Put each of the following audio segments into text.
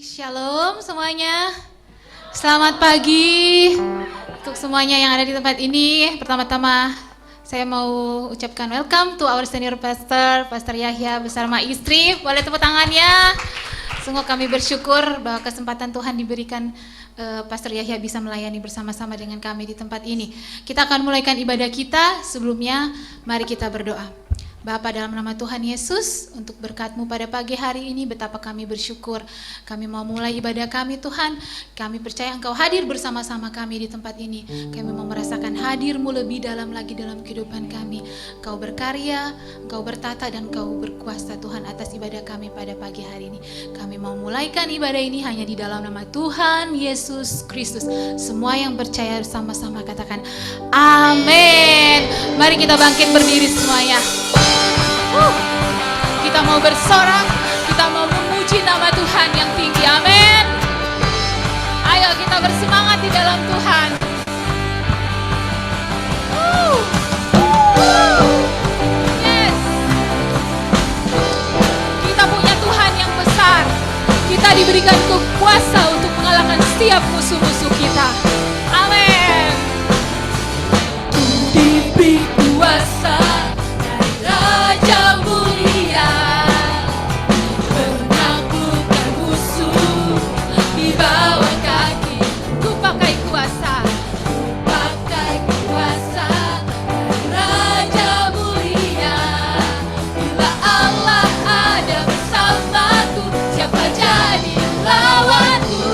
Shalom semuanya. Selamat pagi untuk semuanya yang ada di tempat ini. Pertama-tama saya mau ucapkan welcome to our senior pastor, Pastor Yahya bersama istri. Boleh tepuk tangannya. Sungguh kami bersyukur bahwa kesempatan Tuhan diberikan Pastor Yahya bisa melayani bersama-sama dengan kami di tempat ini. Kita akan mulaikan ibadah kita. Sebelumnya mari kita berdoa. Bapa, dalam nama Tuhan Yesus, untuk berkat-Mu pada pagi hari ini, betapa kami bersyukur. Kami mau mulai ibadah kami, Tuhan. Kami percaya Engkau hadir bersama-sama kami di tempat ini. Kami mau merasakan hadir-Mu lebih dalam lagi dalam kehidupan kami. Engkau berkarya, Engkau bertata, dan Engkau berkuasa, Tuhan, atas ibadah kami pada pagi hari ini. Kami mau mulaikan ibadah ini hanya di dalam nama Tuhan Yesus Kristus. Semua yang percaya bersama-sama katakan amin. Mari kita bangkit berdiri semuanya. Kita mau bersorak, kita mau memuji nama Tuhan yang tinggi, amin. Ayo kita bersemangat di dalam Tuhan. Yes. Kita punya Tuhan yang besar. Kita diberikan kuasa untuk mengalahkan setiap musuh-musuh kita, amin. Diberi kuasa Raja mulia, menaklukkan musuh di bawah kaki. Ku pakai kuasa, Raja mulia. Bila Allah ada bersamaku, siapa jadi lawanku?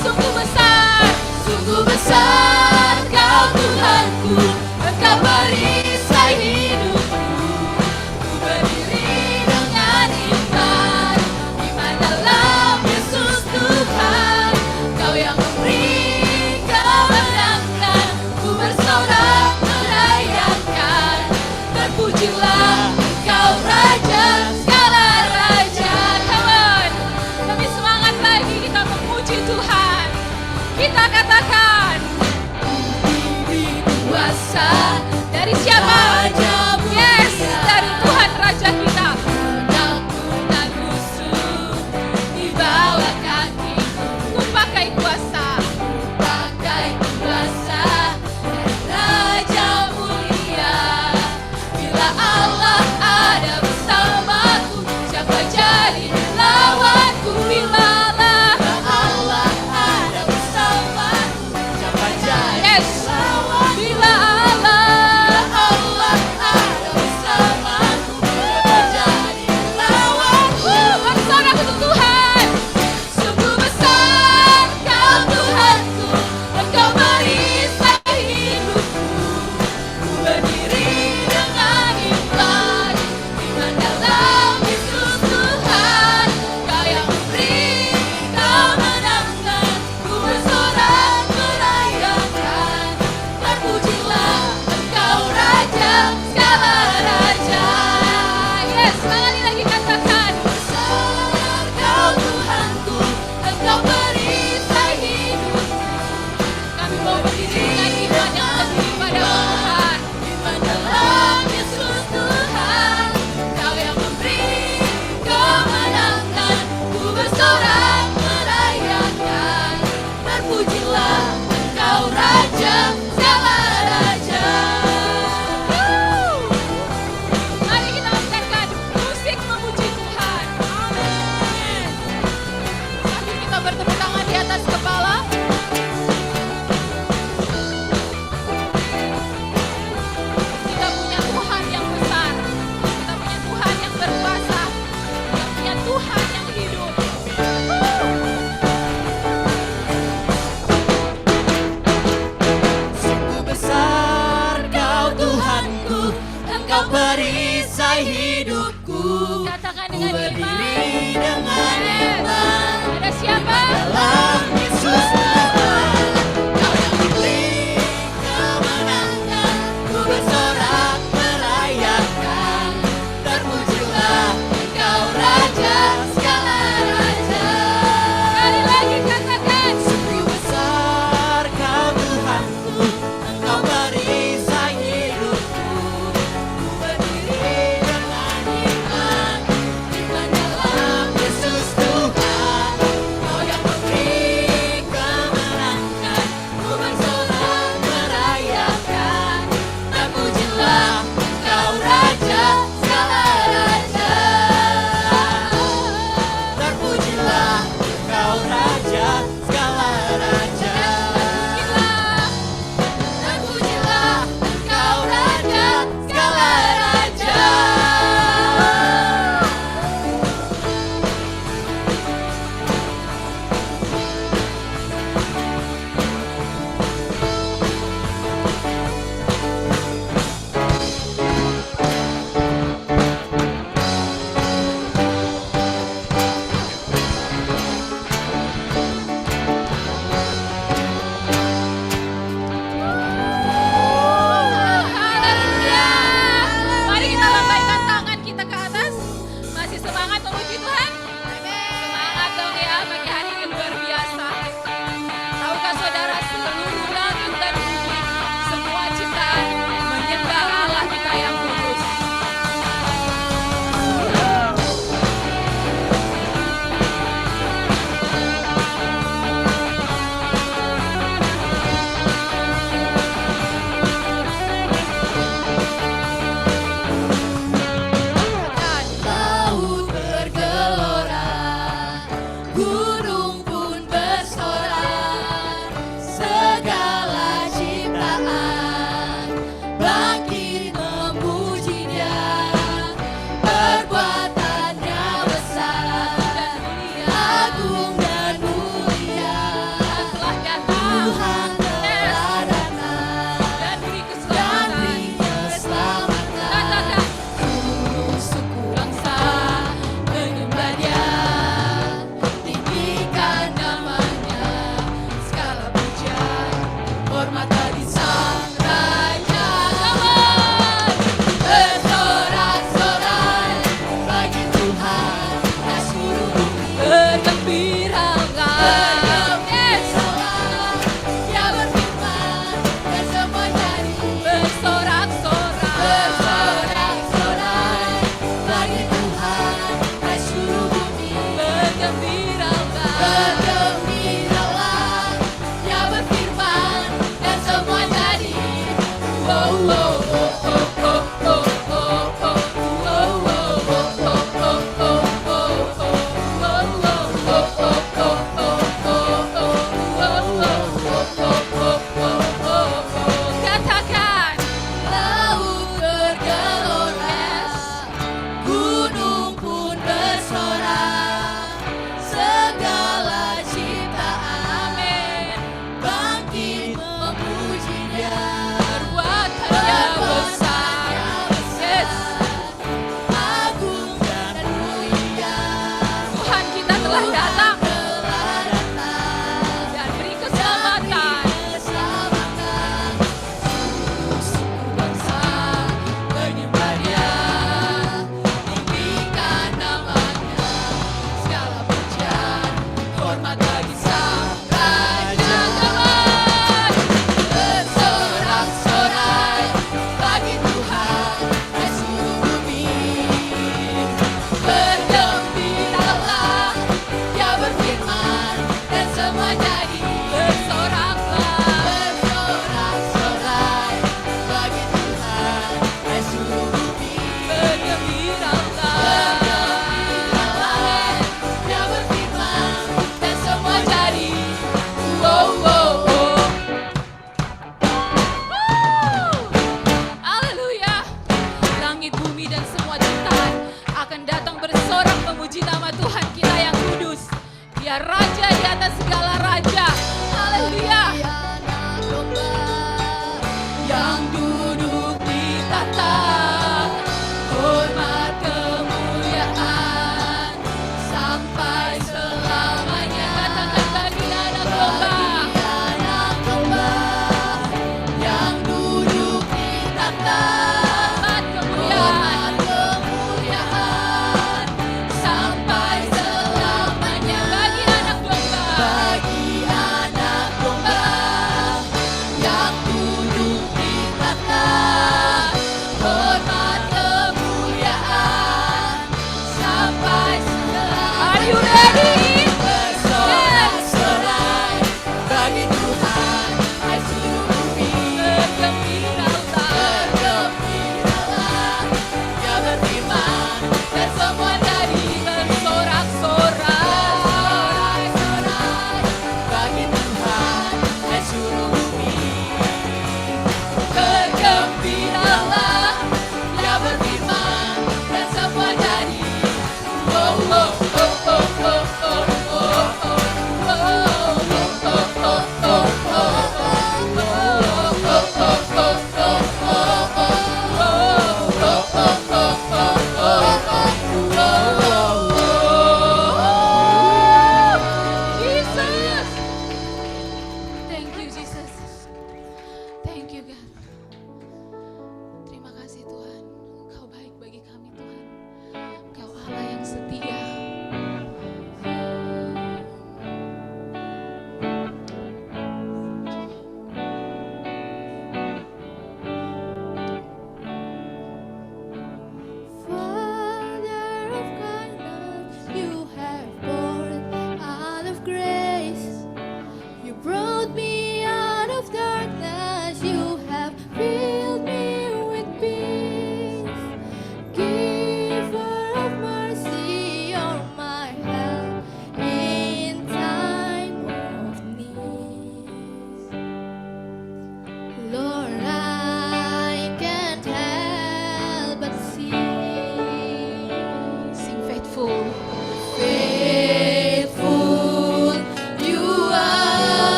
sungguh besar Kau Tuhanku, Engkau perisai hidupku. Ku berdiri dengan iman, iman dalam Yesus Tuhan. Kau yang memberi kemenangan, ku bersorak merayakan. Terpujilah Engkau Raja segala raja. Come on. Kami semangat lagi, kita memuji Tuhan. Kita katakan Kuasa dari siapa? Raja Yes, mulia. dari Tuhan Raja kita. Menaklukkan musuh di bawah kaki. Ku pakai kuasa, Pakai kuasa Raja mulia. Bila Allah ada bersamaku, siapa jadi lawanku? bila Allah. ada bersamaku, siapa jadi Yes, lawanku? bila Allah. Allah ada bersamaku, siapa jadi lawanku? Bersorak untuk Tuhan. Sungguh besar Kau Tuhanku, Engkau perisai hidupku. Ku berdiri dengan iman, iman dalam Yesus Tuhan. Kau yang memberi kemenangan, ku bersorak merayakan. Terpujilah Engkau Raja segala raja. Yes, sekali lagi katakan. Besar Kau Tuhanku, Engkau perisai hidupku. Kami mau berdiri dengan iman yang lebih pada Tuhan. Iman dalam Yesus Tuhan. Kau yang memberi kemenangan, ku bersorak merayakan. Terpujilah Engkau Raja segala raja. Mari kita mendengarkan musik memuji Tuhan. Amin. Sambil kita bertepuk tangan di atas kepala. Kita punya Tuhan yang besar. Kita punya Tuhan yang berkuasa. Kita punya Tuhan yang hidup. Sungguh besar Kau Tuhanku, Engkau perisai hidupku. Katakan Ku dengan berdiri iman. dengan Yes. iman Ada siapa? dalam Yesus gunung pun bersorak, segala ciptaan bangkit memuji Dia. Perbuatannya besar, agung dan mulia. Tuhan telah datang Dan beri dan beri keselamatan. Seluruh suku bangsa menyembah Dia, tinggikan namanya, segala pujian, hormat bagi Sang Raja. Bersorak-sorai bagi Tuhan, dan seluruh bumi bergembiralah. Dia berfirman dan semua jadi bersorak-sorai. Bersorak-sorai bagi Tuhan, dan seluruh bumi bergembiralah. Bergembiralah. Dia berfirman dan semua jadi. Oh, oh, oh, oh, oh, oh, oh, oh. Oh, oh, oh, oh, oh, oh, oh, oh. Oh, oh, oh, oh, oh, oh, oh. Katakan, Laut bergelora, gunung pun bersorak, segala ciptaan bangkit memuji Dia. perbuatannya besar. Yes. Agung dan mulia. Tuhan kita telah datang Telah datang dan beri keselamatan. keselamatan. Suku bangsa menyembah Dia, tinggikan namanya, segala pujian, hormat bagi Sang Raja. Bersorak-sorai bagi Tuhan, dan seluruh bumi bergembiralah. Dia berfirman dan semua jadi. Bersoraklah. Bersorak-sorai bagi Tuhan, dan seluruh bumi Bergembiralah. bergembiralah. Dia berfirman dan semua jadi. Oh, oh, oh. Haleluya. Langit, bumi, dan semua ciptaan akan datang bersorak memuji nama Tuhan kita yang kudus. Dia Raja di atas segala raja. Haleluya. Anak domba yang duduk di tahta, hormat kemuliaan sampai selamanya. Katakan bagi anak domba. Bagi anak domba yang duduk di tahta, Hormat kemuliaan. hormat kemuliaan sampai selamanya. Bagi anak domba.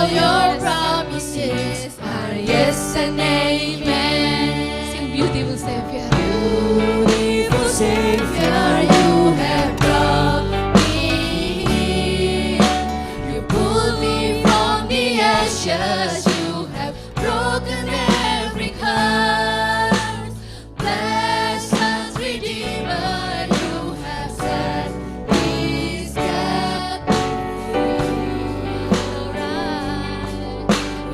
All your promises are yes and amen. Sing beautiful Savior. Beautiful Savior, you have brought me here. You pulled me from the ashes. You have broken every curse. Blessed Redeemer, you have set these captives free.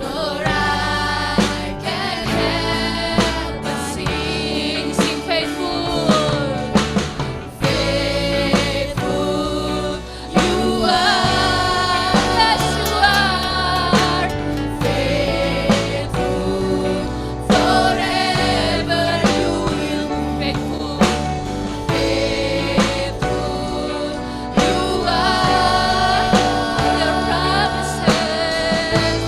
Lord, I can't help but sing, Sing faithful. faithful you are. Yes, you are. Faithful forever you will be. Faithful. Faithful you are. Your promises.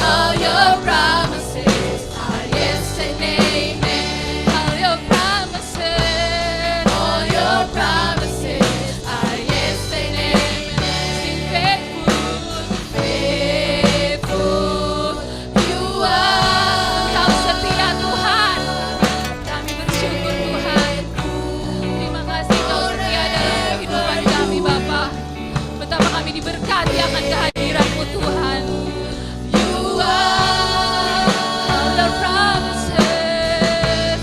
All your promises are yes and amen. All your promises. All your promises are yes and amen. Sing faithful. Faithful you are. Kau setia Tuhan. Kami bersyukur Tuhan. Terima kasih Kau setia dalam kehidupan kami Bapa. Betapa kami diberkati akan kehadiran-Mu Tuhan. You are. All your promises.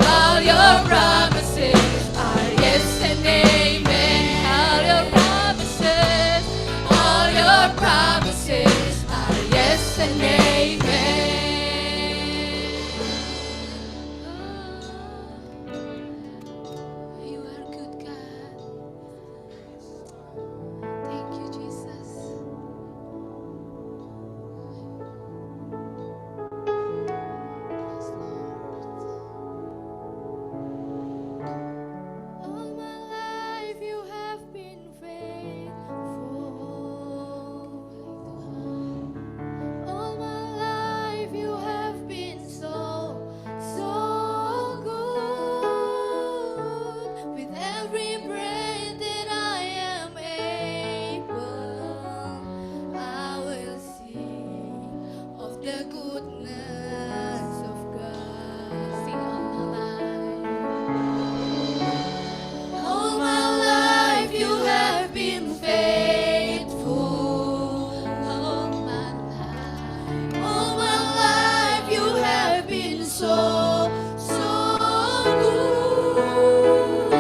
All your promises are yes and amen. All your promises. All your promises are yes and amen. You are good God. Thank you Jesus. Yes, Lord. All my life you have been faithful. All my life you have been so, so good. With every breath that I am able, I will sing of the goodness of God. Sing all my life. All my life you have been faithful. All my life. All my life you have been so, so good.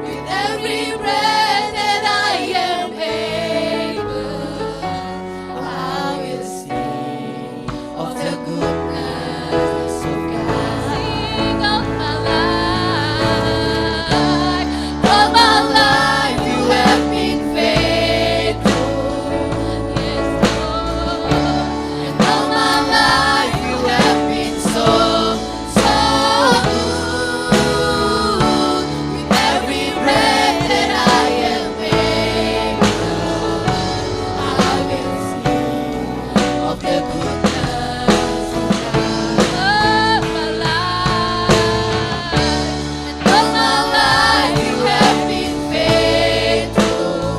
With every breath that I am able, I will sing of the goodness of God. Sing all my life. All my life you have been faithful. Yes, Lord. All my life you have been so, so good. With every breath that I am able, I will sing of the goodness of God. All my life. All my life you have been faithful.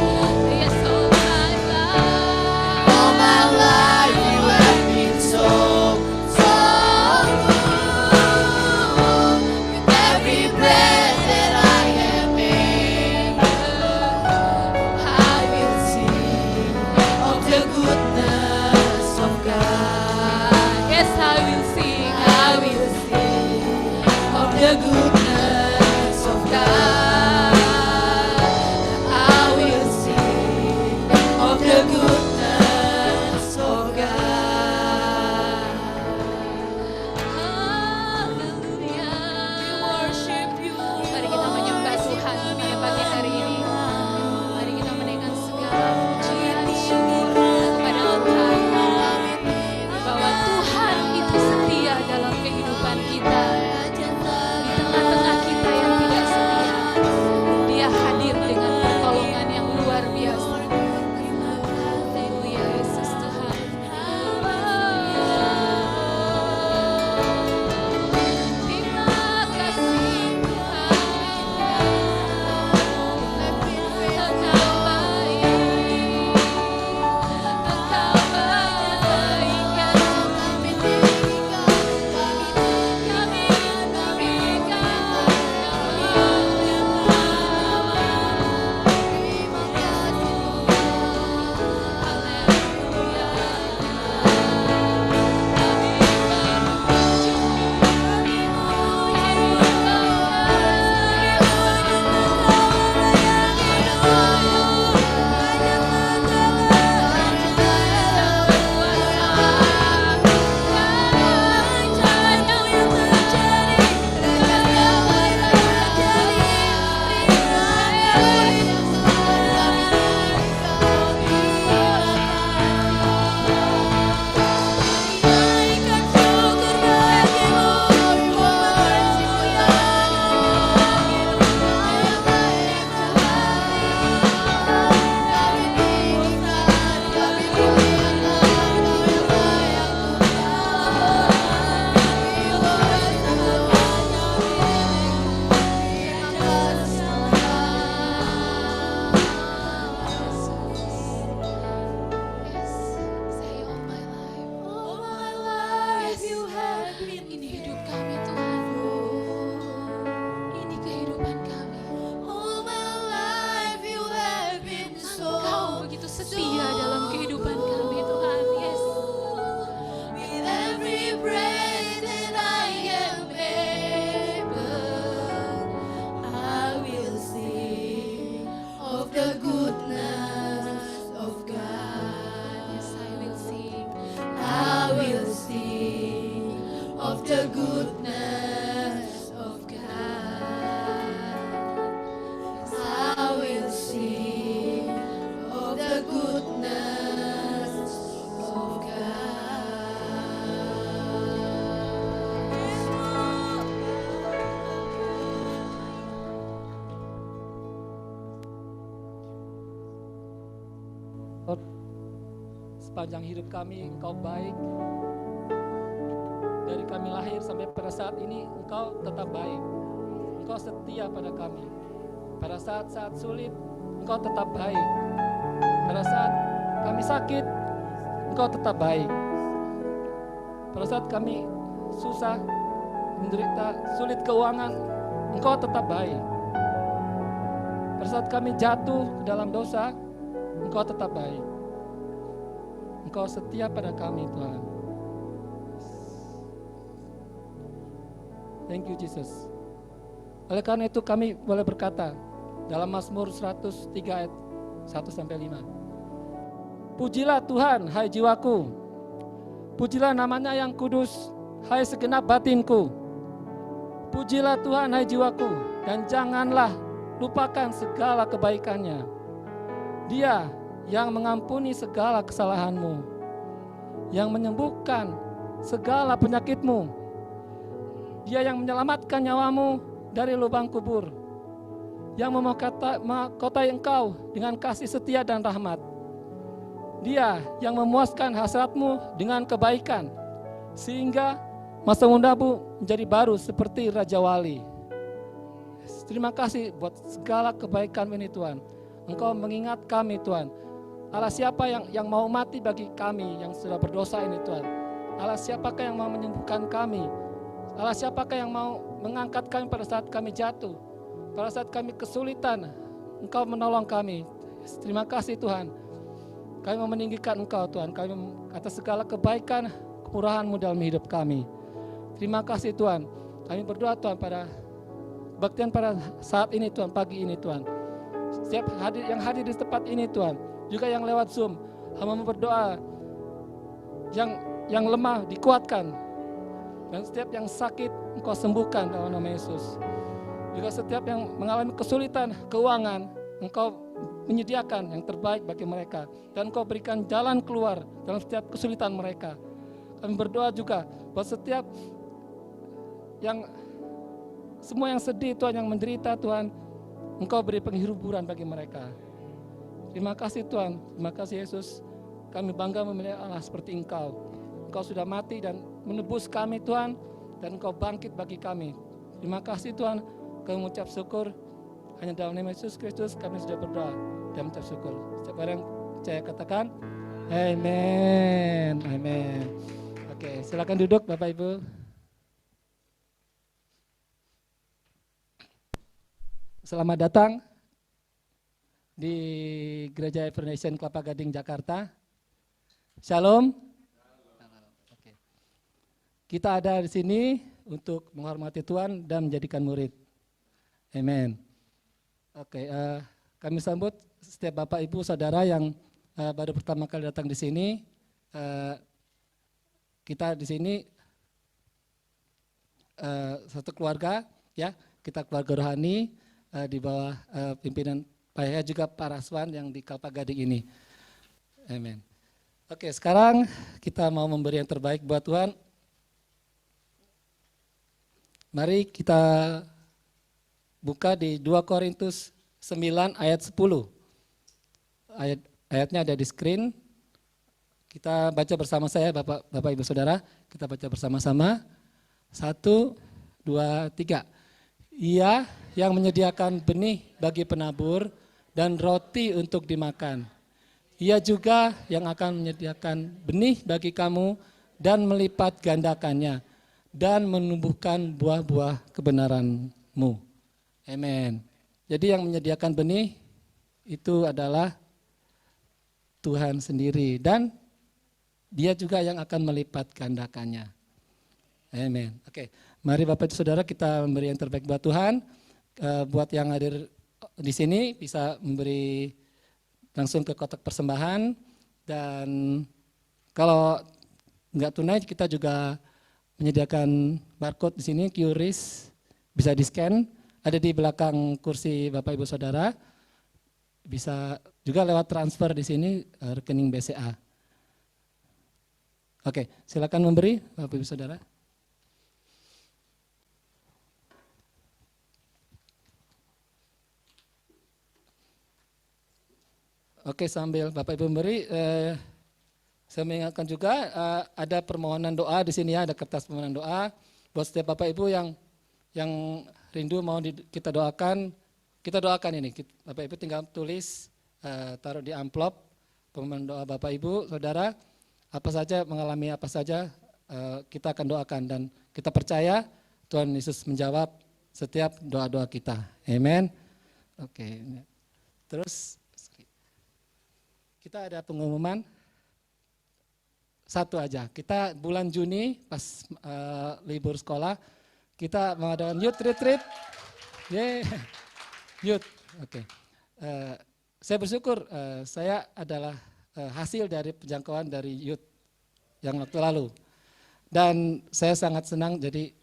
Yes, all my life. All my life you have been so, so good. With every breath that I am able, I will sing of the goodness of God. the goodness of God. I will sing of the goodness of Lord, sepanjang hidup kami Engkau baik. Dari kami lahir sampai pada saat ini Engkau tetap baik. Engkau setia pada kami. Pada saat-saat sulit Engkau tetap baik. Pada saat kami sakit Engkau tetap baik. Pada saat kami susah, menderita, sulit keuangan, Engkau tetap baik. Pada saat kami jatuh ke dalam dosa, Engkau tetap baik. Engkau setia pada kami, Tuhan. Thank you, Jesus. Oleh karena itu kami boleh berkata dalam Mazmur 103 ayat 1-5. Pujilah Tuhan, hai jiwaku. Pujilah namanya yang kudus, hai segenap batinku. Pujilah Tuhan, hai jiwaku, dan janganlah lupakan segala kebaikannya. Dia yang mengampuni segala kesalahanmu, yang menyembuhkan segala penyakitmu. Dia yang menyelamatkan nyawamu dari lubang kubur, yang memahkotai engkau dengan kasih setia dan rahmat. Dia yang memuaskan hasratmu dengan kebaikan, sehingga masa mudamu menjadi baru seperti Raja Wali. Terima kasih buat segala kebaikan ini Tuhan. Engkau mengingat kami Tuhan. Allah siapa yang mau mati bagi kami yang sudah berdosa ini Tuhan. Allah siapakah yang mau menyembuhkan kami. Allah siapakah yang mau mengangkat kami pada saat kami jatuh. Pada saat kami kesulitan, Engkau menolong kami. Terima kasih Tuhan. Kami mau meninggikan Engkau Tuhan. Kami atas segala kebaikan, kemurahan-Mu dalam hidup kami. Terima kasih Tuhan. Kami berdoa Tuhan pada kebaktian pada saat ini Tuhan, pagi ini Tuhan. Setiap yang hadir di tempat ini Tuhan, juga yang lewat Zoom, hamba berdoa yang lemah dikuatkan, dan setiap yang sakit Engkau sembuhkan dalam nama Yesus. Juga setiap yang mengalami kesulitan keuangan, Engkau menyediakan yang terbaik bagi mereka, dan Engkau berikan jalan keluar dalam setiap kesulitan mereka. Kami berdoa juga buat setiap semua yang sedih Tuhan, yang menderita Tuhan, Engkau beri penghiburan bagi mereka. Terima kasih Tuhan, terima kasih Yesus. Kami bangga memiliki Allah seperti Engkau. Engkau sudah mati dan menebus kami Tuhan, dan Engkau bangkit bagi kami. Terima kasih Tuhan, kami mengucap syukur. Hanya dalam nama Yesus Kristus kami sudah berdoa dan mengucap syukur. Setiap orang percaya katakan, Amen, Amen. Oke, silakan duduk Bapak Ibu. Selamat datang di Gereja Every Kelapa Gading, Jakarta. Shalom. Oke. Kita ada di sini untuk menghormati Tuhan dan menjadikan murid. Amen. Oke, kami sambut setiap Bapak Ibu Saudara yang baru pertama kali datang di sini. Kita di sini satu keluarga, ya. Kita keluarga rohani di bawah pimpinan Pak Yahya, juga Pak Raswan yang di Kelapa Gading ini. Amin. Oke, sekarang kita mau memberi yang terbaik buat Tuhan. Mari kita buka di 2 Korintus 9 ayat 10. Ayatnya ada di screen. Kita baca bersama saya, Bapak Ibu Saudara. Kita baca bersama-sama. 1, 2, 3. Ia yang menyediakan benih bagi penabur dan roti untuk dimakan. Ia juga yang akan menyediakan benih bagi kamu dan melipat gandakannya dan menumbuhkan buah-buah kebenaranmu. Amen. Jadi yang menyediakan benih itu adalah Tuhan sendiri, dan Dia juga yang akan melipat gandakannya. Amen. Oke, mari Bapak Ibu Saudara kita memberi yang terbaik buat Tuhan. Buat yang hadir di sini bisa memberi langsung ke kotak persembahan, dan kalau nggak tunai kita juga menyediakan barcode di sini, QRIS, bisa di-scan, ada di belakang kursi Bapak Ibu Saudara. Bisa juga lewat transfer di sini rekening BCA. Oke, silakan memberi Bapak Ibu Saudara. Oke, sambil Bapak Ibu memberi, saya mengingatkan juga ada permohonan doa di sini ya, ada kertas permohonan doa buat setiap Bapak Ibu yang rindu mau kita doakan ini. Bapak Ibu tinggal tulis, taruh di amplop permohonan doa Bapak Ibu, Saudara, apa saja mengalami apa saja kita akan doakan dan kita percaya Tuhan Yesus menjawab setiap doa-doa kita. Amin. Oke. Terus kita ada pengumuman satu aja. Kita bulan Juni pas libur sekolah kita mengadakan youth retreat. Youth. Oke. Saya bersyukur saya adalah hasil dari penjangkauan dari youth yang waktu lalu. Dan saya sangat senang jadi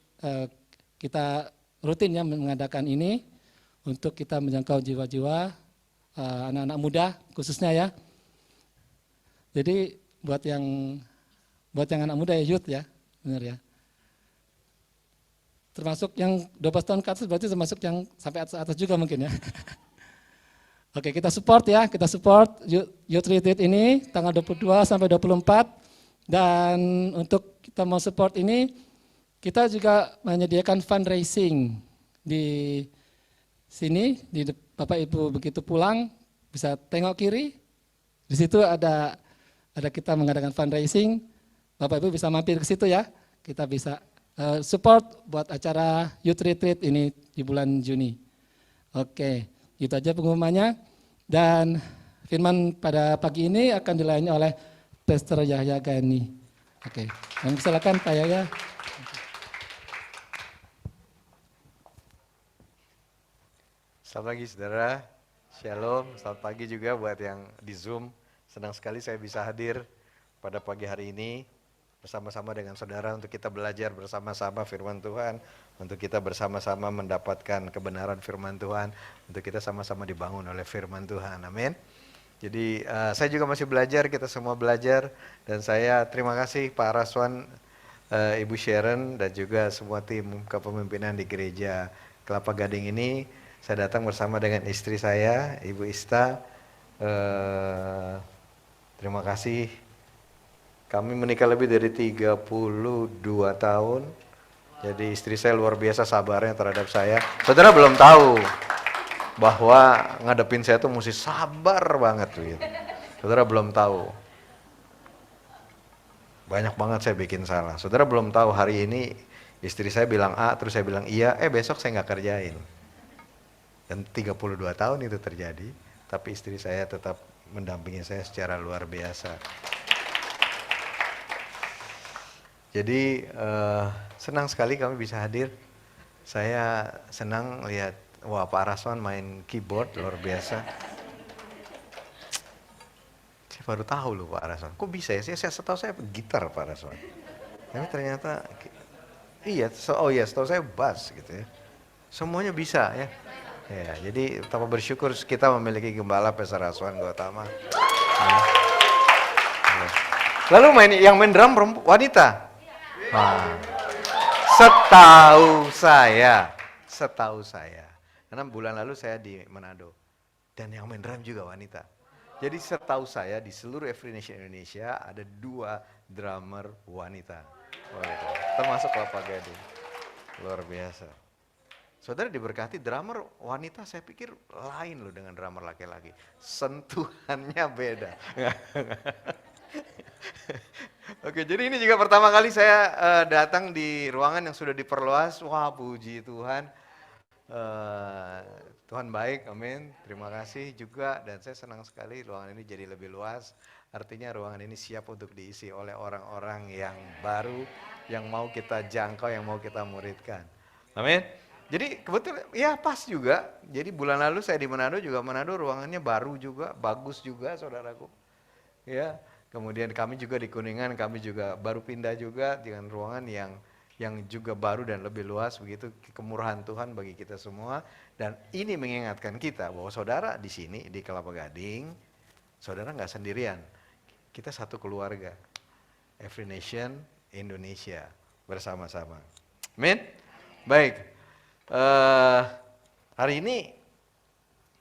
kita rutin ya mengadakan ini untuk kita menjangkau jiwa-jiwa anak-anak muda khususnya ya. Jadi buat yang anak muda ya youth ya, benar ya. Termasuk yang 12 tahun ke atas berarti termasuk yang sampai atas juga mungkin ya. Oke, kita support youth retreat ini tanggal 22 sampai 24 dan untuk kita mau support ini kita juga menyediakan fundraising di sini di Bapak Ibu begitu pulang bisa tengok kiri. Di situ ada kita mengadakan fundraising, Bapak Ibu bisa mampir ke situ ya, kita bisa support buat acara Youth Retreat ini di bulan Juni. Oke, itu aja pengumumannya dan firman pada pagi ini akan dilayani oleh Pastor Yahya Gani. Oke, silakan Pak Yahya. Selamat pagi saudara, Shalom, selamat pagi juga buat yang di Zoom. Senang sekali saya bisa hadir pada pagi hari ini bersama-sama dengan saudara untuk kita belajar bersama-sama firman Tuhan, untuk kita bersama-sama mendapatkan kebenaran firman Tuhan, untuk kita sama-sama dibangun oleh firman Tuhan, amin. Jadi saya juga masih belajar, kita semua belajar, dan saya terima kasih Pak Raswan, Ibu Sharon, dan juga semua tim kepemimpinan di gereja Kelapa Gading ini. Saya datang bersama dengan istri saya, Ibu Ista. Terima kasih. Kami menikah lebih dari 32 tahun. Jadi istri saya luar biasa sabarnya terhadap saya. Saudara belum tahu bahwa ngadepin saya tuh mesti sabar banget gitu. Saudara belum tahu. Banyak banget saya bikin salah. Saudara belum tahu hari ini istri saya bilang A, terus saya bilang iya, besok saya nggak kerjain. Dan 32 tahun itu terjadi, tapi istri saya tetap mendampingi saya secara luar biasa. Jadi senang sekali kami bisa hadir. Saya senang lihat, wah Pak Raswan main keyboard luar biasa. Saya baru tahu loh Pak Raswan, kok bisa ya? Saya setahu saya gitar Pak Raswan. Tapi ternyata, setahu saya bass gitu ya. Semuanya bisa ya. Ya, jadi betapa bersyukur kita memiliki gembala Pastor Raswan Gautama. Lalu yang main drum wanita. Setahu saya. Karena bulan lalu saya di Manado dan yang main drum juga wanita. Jadi setahu saya di seluruh Every Nation Indonesia ada 2 drummer wanita. Termasuk Kelapa Gading. Luar biasa. Saudara diberkati, drummer wanita saya pikir lain loh dengan drummer laki-laki. Sentuhannya beda. Oke, jadi ini juga pertama kali saya datang di ruangan yang sudah diperluas. Wah, puji Tuhan. Tuhan baik, amin. Terima kasih juga, dan saya senang sekali ruangan ini jadi lebih luas. Artinya ruangan ini siap untuk diisi oleh orang-orang yang baru, yang mau kita jangkau, yang mau kita muridkan. Amin. Jadi kebetulan ya pas juga. Jadi bulan lalu saya di Manado juga, Manado ruangannya baru juga, bagus juga saudaraku. Ya, kemudian kami juga di Kuningan, kami juga baru pindah juga dengan ruangan yang juga baru dan lebih luas begitu, kemurahan Tuhan bagi kita semua. Dan ini mengingatkan kita bahwa saudara di sini di Kelapa Gading, saudara nggak sendirian, kita satu keluarga, Every Nation Indonesia bersama-sama. Amin. Baik, hari ini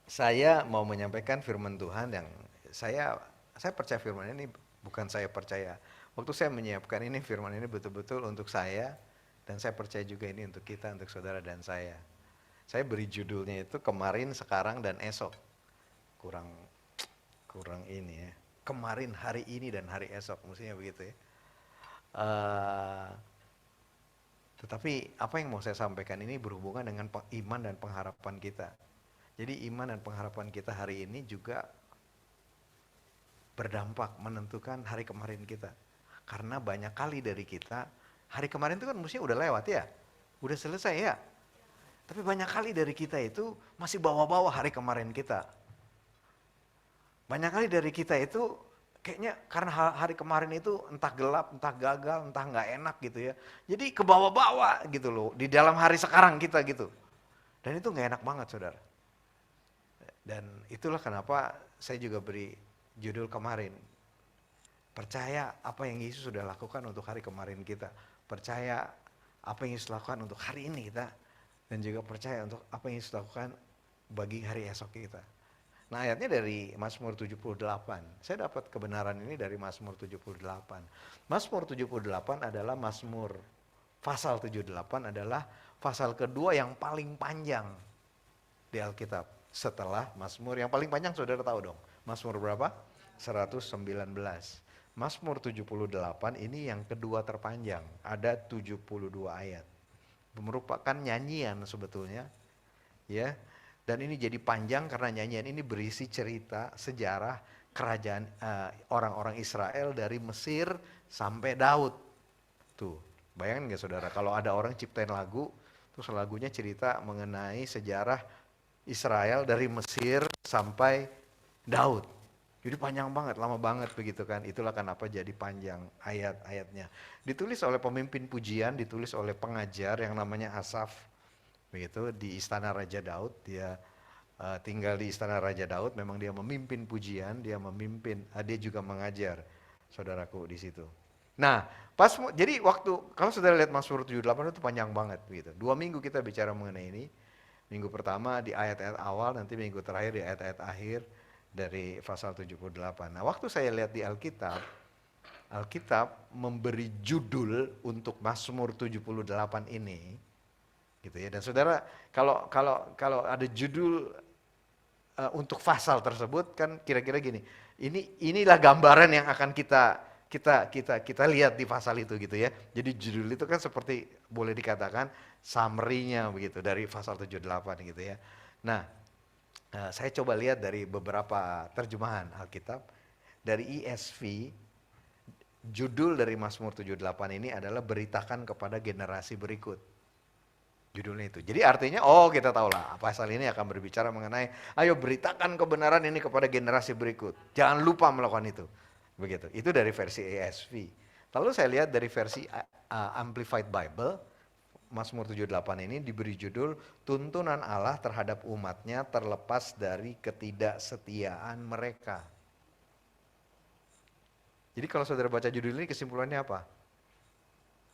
saya mau menyampaikan firman Tuhan yang saya percaya firman ini bukan saya percaya. Waktu saya menyiapkan ini, firman ini betul-betul untuk saya, dan saya percaya juga ini untuk kita, untuk saudara dan saya. Saya beri judulnya itu kemarin, sekarang, dan esok. Kurang ini ya. Kemarin, hari ini, dan hari esok, mestinya begitu ya. Tetapi apa yang mau saya sampaikan ini berhubungan dengan iman dan pengharapan kita. Jadi iman dan pengharapan kita hari ini juga berdampak menentukan hari kemarin kita. Karena banyak kali dari kita, hari kemarin itu kan mestinya udah lewat ya, udah selesai ya. Tapi banyak kali dari kita itu masih bawa-bawa hari kemarin kita. Banyak kali dari kita itu kayaknya karena hari kemarin itu entah gelap, entah gagal, entah nggak enak gitu ya. Jadi kebawa-bawa gitu loh, di dalam hari sekarang kita gitu. Dan itu nggak enak banget saudara. Dan itulah kenapa saya juga beri judul kemarin. Percaya apa yang Yesus sudah lakukan untuk hari kemarin kita. Percaya apa yang Yesus lakukan untuk hari ini kita. Dan juga percaya untuk apa yang Yesus lakukan bagi hari esok kita. Nah ayatnya dari Mazmur 78. Saya dapat kebenaran ini dari Mazmur 78. Mazmur 78 adalah Mazmur, pasal 78 adalah pasal kedua yang paling panjang di Alkitab. Setelah Mazmur yang paling panjang saudara tahu dong. Mazmur berapa? 119. Mazmur 78 ini yang kedua terpanjang, ada 72 ayat. Merupakan nyanyian sebetulnya, ya. Dan ini jadi panjang karena nyanyian ini berisi cerita sejarah kerajaan orang-orang Israel dari Mesir sampai Daud. Tuh, bayangin nggak saudara, kalau ada orang ciptain lagu, terus lagunya cerita mengenai sejarah Israel dari Mesir sampai Daud. Jadi panjang banget, lama banget begitu kan. Itulah kenapa jadi panjang ayat-ayatnya. Ditulis oleh pemimpin pujian, ditulis oleh pengajar yang namanya Asaf. Begitu di istana Raja Daud, dia tinggal di istana Raja Daud, memang dia memimpin pujian, dia juga mengajar saudaraku di situ. Nah, jadi kalau saudara lihat Mazmur 78 itu panjang banget begitu. 2 minggu kita bicara mengenai ini. Minggu pertama di ayat-ayat awal, nanti minggu terakhir di ayat-ayat akhir dari pasal 78. Nah, waktu saya lihat di Alkitab memberi judul untuk Mazmur 78 ini, gitu ya. Dan saudara, kalau ada judul untuk pasal tersebut kan kira-kira gini. Inilah gambaran yang akan kita lihat di pasal itu gitu ya. Jadi judul itu kan seperti boleh dikatakan summary-nya begitu dari pasal 78 gitu ya. Nah, saya coba lihat dari beberapa terjemahan Alkitab. Dari ESV, judul dari Mazmur 78 ini adalah beritakan kepada generasi berikut. Judulnya itu. Jadi artinya, kita tahu lah, pasal ini akan berbicara mengenai, ayo beritakan kebenaran ini kepada generasi berikut. Jangan lupa melakukan itu. Begitu. Itu dari versi ESV. Lalu saya lihat dari versi Amplified Bible, Mazmur 78 ini diberi judul tuntunan Allah terhadap umatnya terlepas dari ketidaksetiaan mereka. Jadi kalau saudara baca judul ini kesimpulannya apa?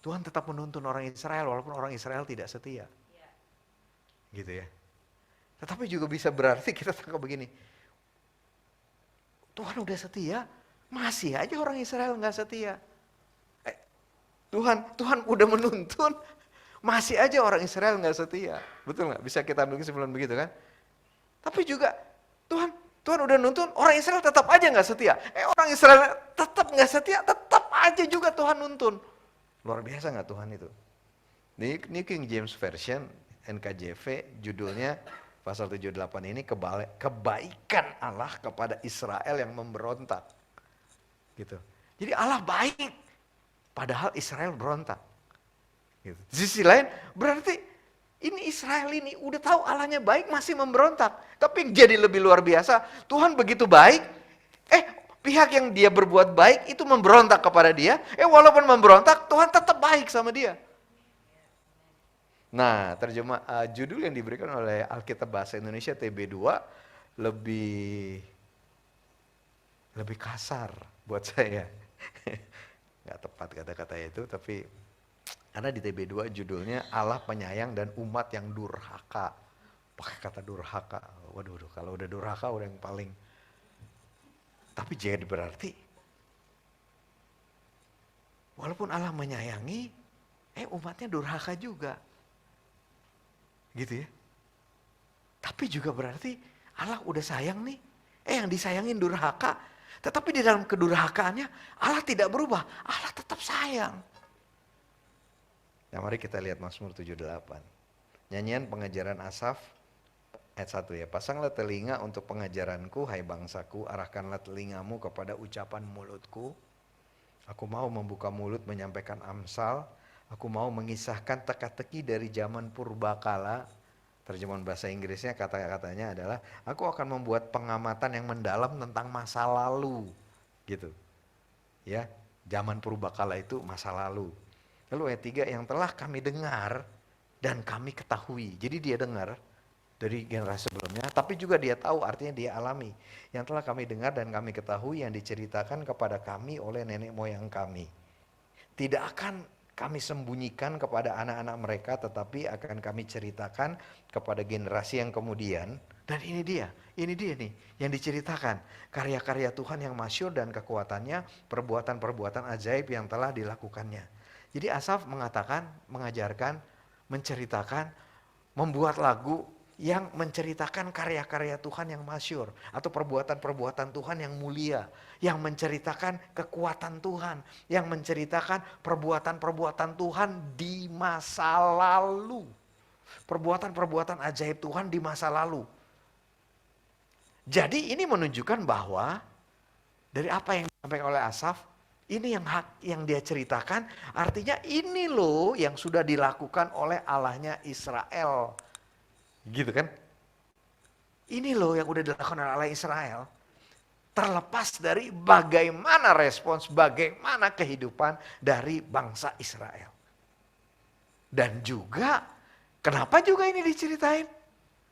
Tuhan tetap menuntun orang Israel walaupun orang Israel tidak setia. Gitu ya. Tetapi juga bisa berarti kita tangkap begini. Tuhan udah setia, masih aja orang Israel nggak setia. Tuhan udah menuntun, masih aja orang Israel nggak setia. Betul nggak? Bisa kita ambil kesimpulan begitu kan? Tapi juga Tuhan udah nuntun, orang Israel tetap aja nggak setia. Orang Israel tetap nggak setia, tetap aja juga Tuhan nuntun. Luar biasa nggak Tuhan itu? New King James Version, NKJV, judulnya pasal 78 ini kebaikan Allah kepada Israel yang memberontak. Gitu. Jadi Allah baik, padahal Israel berontak. Gitu. Di sisi lain, berarti ini Israel ini udah tahu Allahnya baik masih memberontak. Tapi yang jadi lebih luar biasa, Tuhan begitu baik, pihak yang dia berbuat baik itu memberontak kepada dia, walaupun memberontak, Tuhan tetap baik sama dia. Nah, judul yang diberikan oleh Alkitab Bahasa Indonesia TB2 lebih kasar buat saya. Nggak tepat kata-kata itu, tapi karena di TB2 judulnya Allah penyayang dan umat yang durhaka. Pakai kata durhaka. Waduh, kalau udah durhaka udah yang paling. Tapi jadi berarti walaupun Allah menyayangi, umatnya durhaka juga. Gitu ya. Tapi juga berarti Allah udah sayang nih. Yang disayangin durhaka. Tetapi di dalam kedurhakaannya Allah tidak berubah. Allah tetap sayang. Nah, mari kita lihat Mazmur 78. Nyanyian pengajaran Asaf ayat 1 ya. Pasanglah telinga untuk pengajaranku, hai bangsaku, arahkanlah telingamu kepada ucapan mulutku. Aku mau membuka mulut menyampaikan amsal, aku mau mengisahkan teka-teki dari zaman purbakala. Terjemahan bahasa Inggrisnya kata-katanya adalah, aku akan membuat pengamatan yang mendalam tentang masa lalu. Gitu. Ya, zaman purbakala itu masa lalu. Lalu ayat 3, yang telah kami dengar dan kami ketahui. Jadi dia dengar dari generasi sebelumnya, tapi juga dia tahu, artinya dia alami. Yang telah kami dengar dan kami ketahui yang diceritakan kepada kami oleh nenek moyang kami. Tidak akan kami sembunyikan kepada anak-anak mereka, tetapi akan kami ceritakan kepada generasi yang kemudian. Dan ini dia nih yang diceritakan. Karya-karya Tuhan yang masyhur dan kekuatannya, perbuatan-perbuatan ajaib yang telah dilakukannya. Jadi Asaf mengatakan, mengajarkan, menceritakan, membuat lagu yang menceritakan karya-karya Tuhan yang masyhur atau perbuatan-perbuatan Tuhan yang mulia, yang menceritakan kekuatan Tuhan, yang menceritakan perbuatan-perbuatan Tuhan di masa lalu. Perbuatan-perbuatan ajaib Tuhan di masa lalu. Jadi ini menunjukkan bahwa dari apa yang disampaikan oleh Asaf, ini yang dia ceritakan, artinya ini loh yang sudah dilakukan oleh Allahnya Israel. Gitu kan? Ini loh yang udah dilakukan oleh Allah Israel. Terlepas dari bagaimana respons, bagaimana kehidupan dari bangsa Israel. Dan juga, kenapa juga ini diceritain?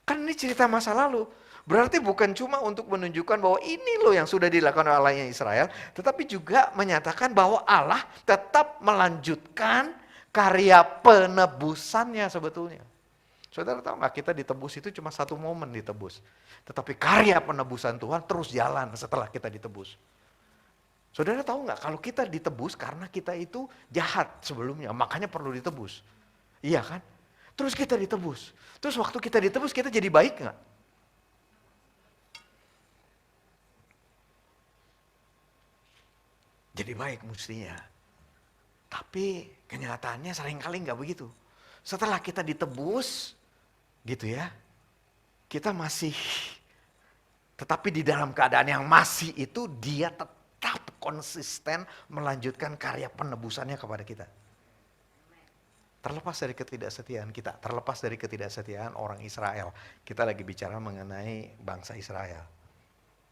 Kan ini cerita masa lalu. Berarti bukan cuma untuk menunjukkan bahwa ini loh yang sudah dilakukan oleh Allahnya Israel, tetapi juga menyatakan bahwa Allah tetap melanjutkan karya penebusannya sebetulnya. Saudara tahu nggak, kita ditebus itu cuma satu momen ditebus. Tetapi karya penebusan Tuhan terus jalan setelah kita ditebus. Saudara tahu nggak, kalau kita ditebus karena kita itu jahat sebelumnya, makanya perlu ditebus. Iya kan? Terus kita ditebus. Terus waktu kita ditebus kita jadi baik nggak? Jadi baik mestinya. Tapi kenyataannya seringkali nggak begitu. Setelah kita ditebus, gitu ya, kita masih, tetapi di dalam keadaan yang masih itu, dia tetap konsisten melanjutkan karya penebusannya kepada kita. Terlepas dari ketidaksetiaan kita, terlepas dari ketidaksetiaan orang Israel. Kita lagi bicara mengenai bangsa Israel.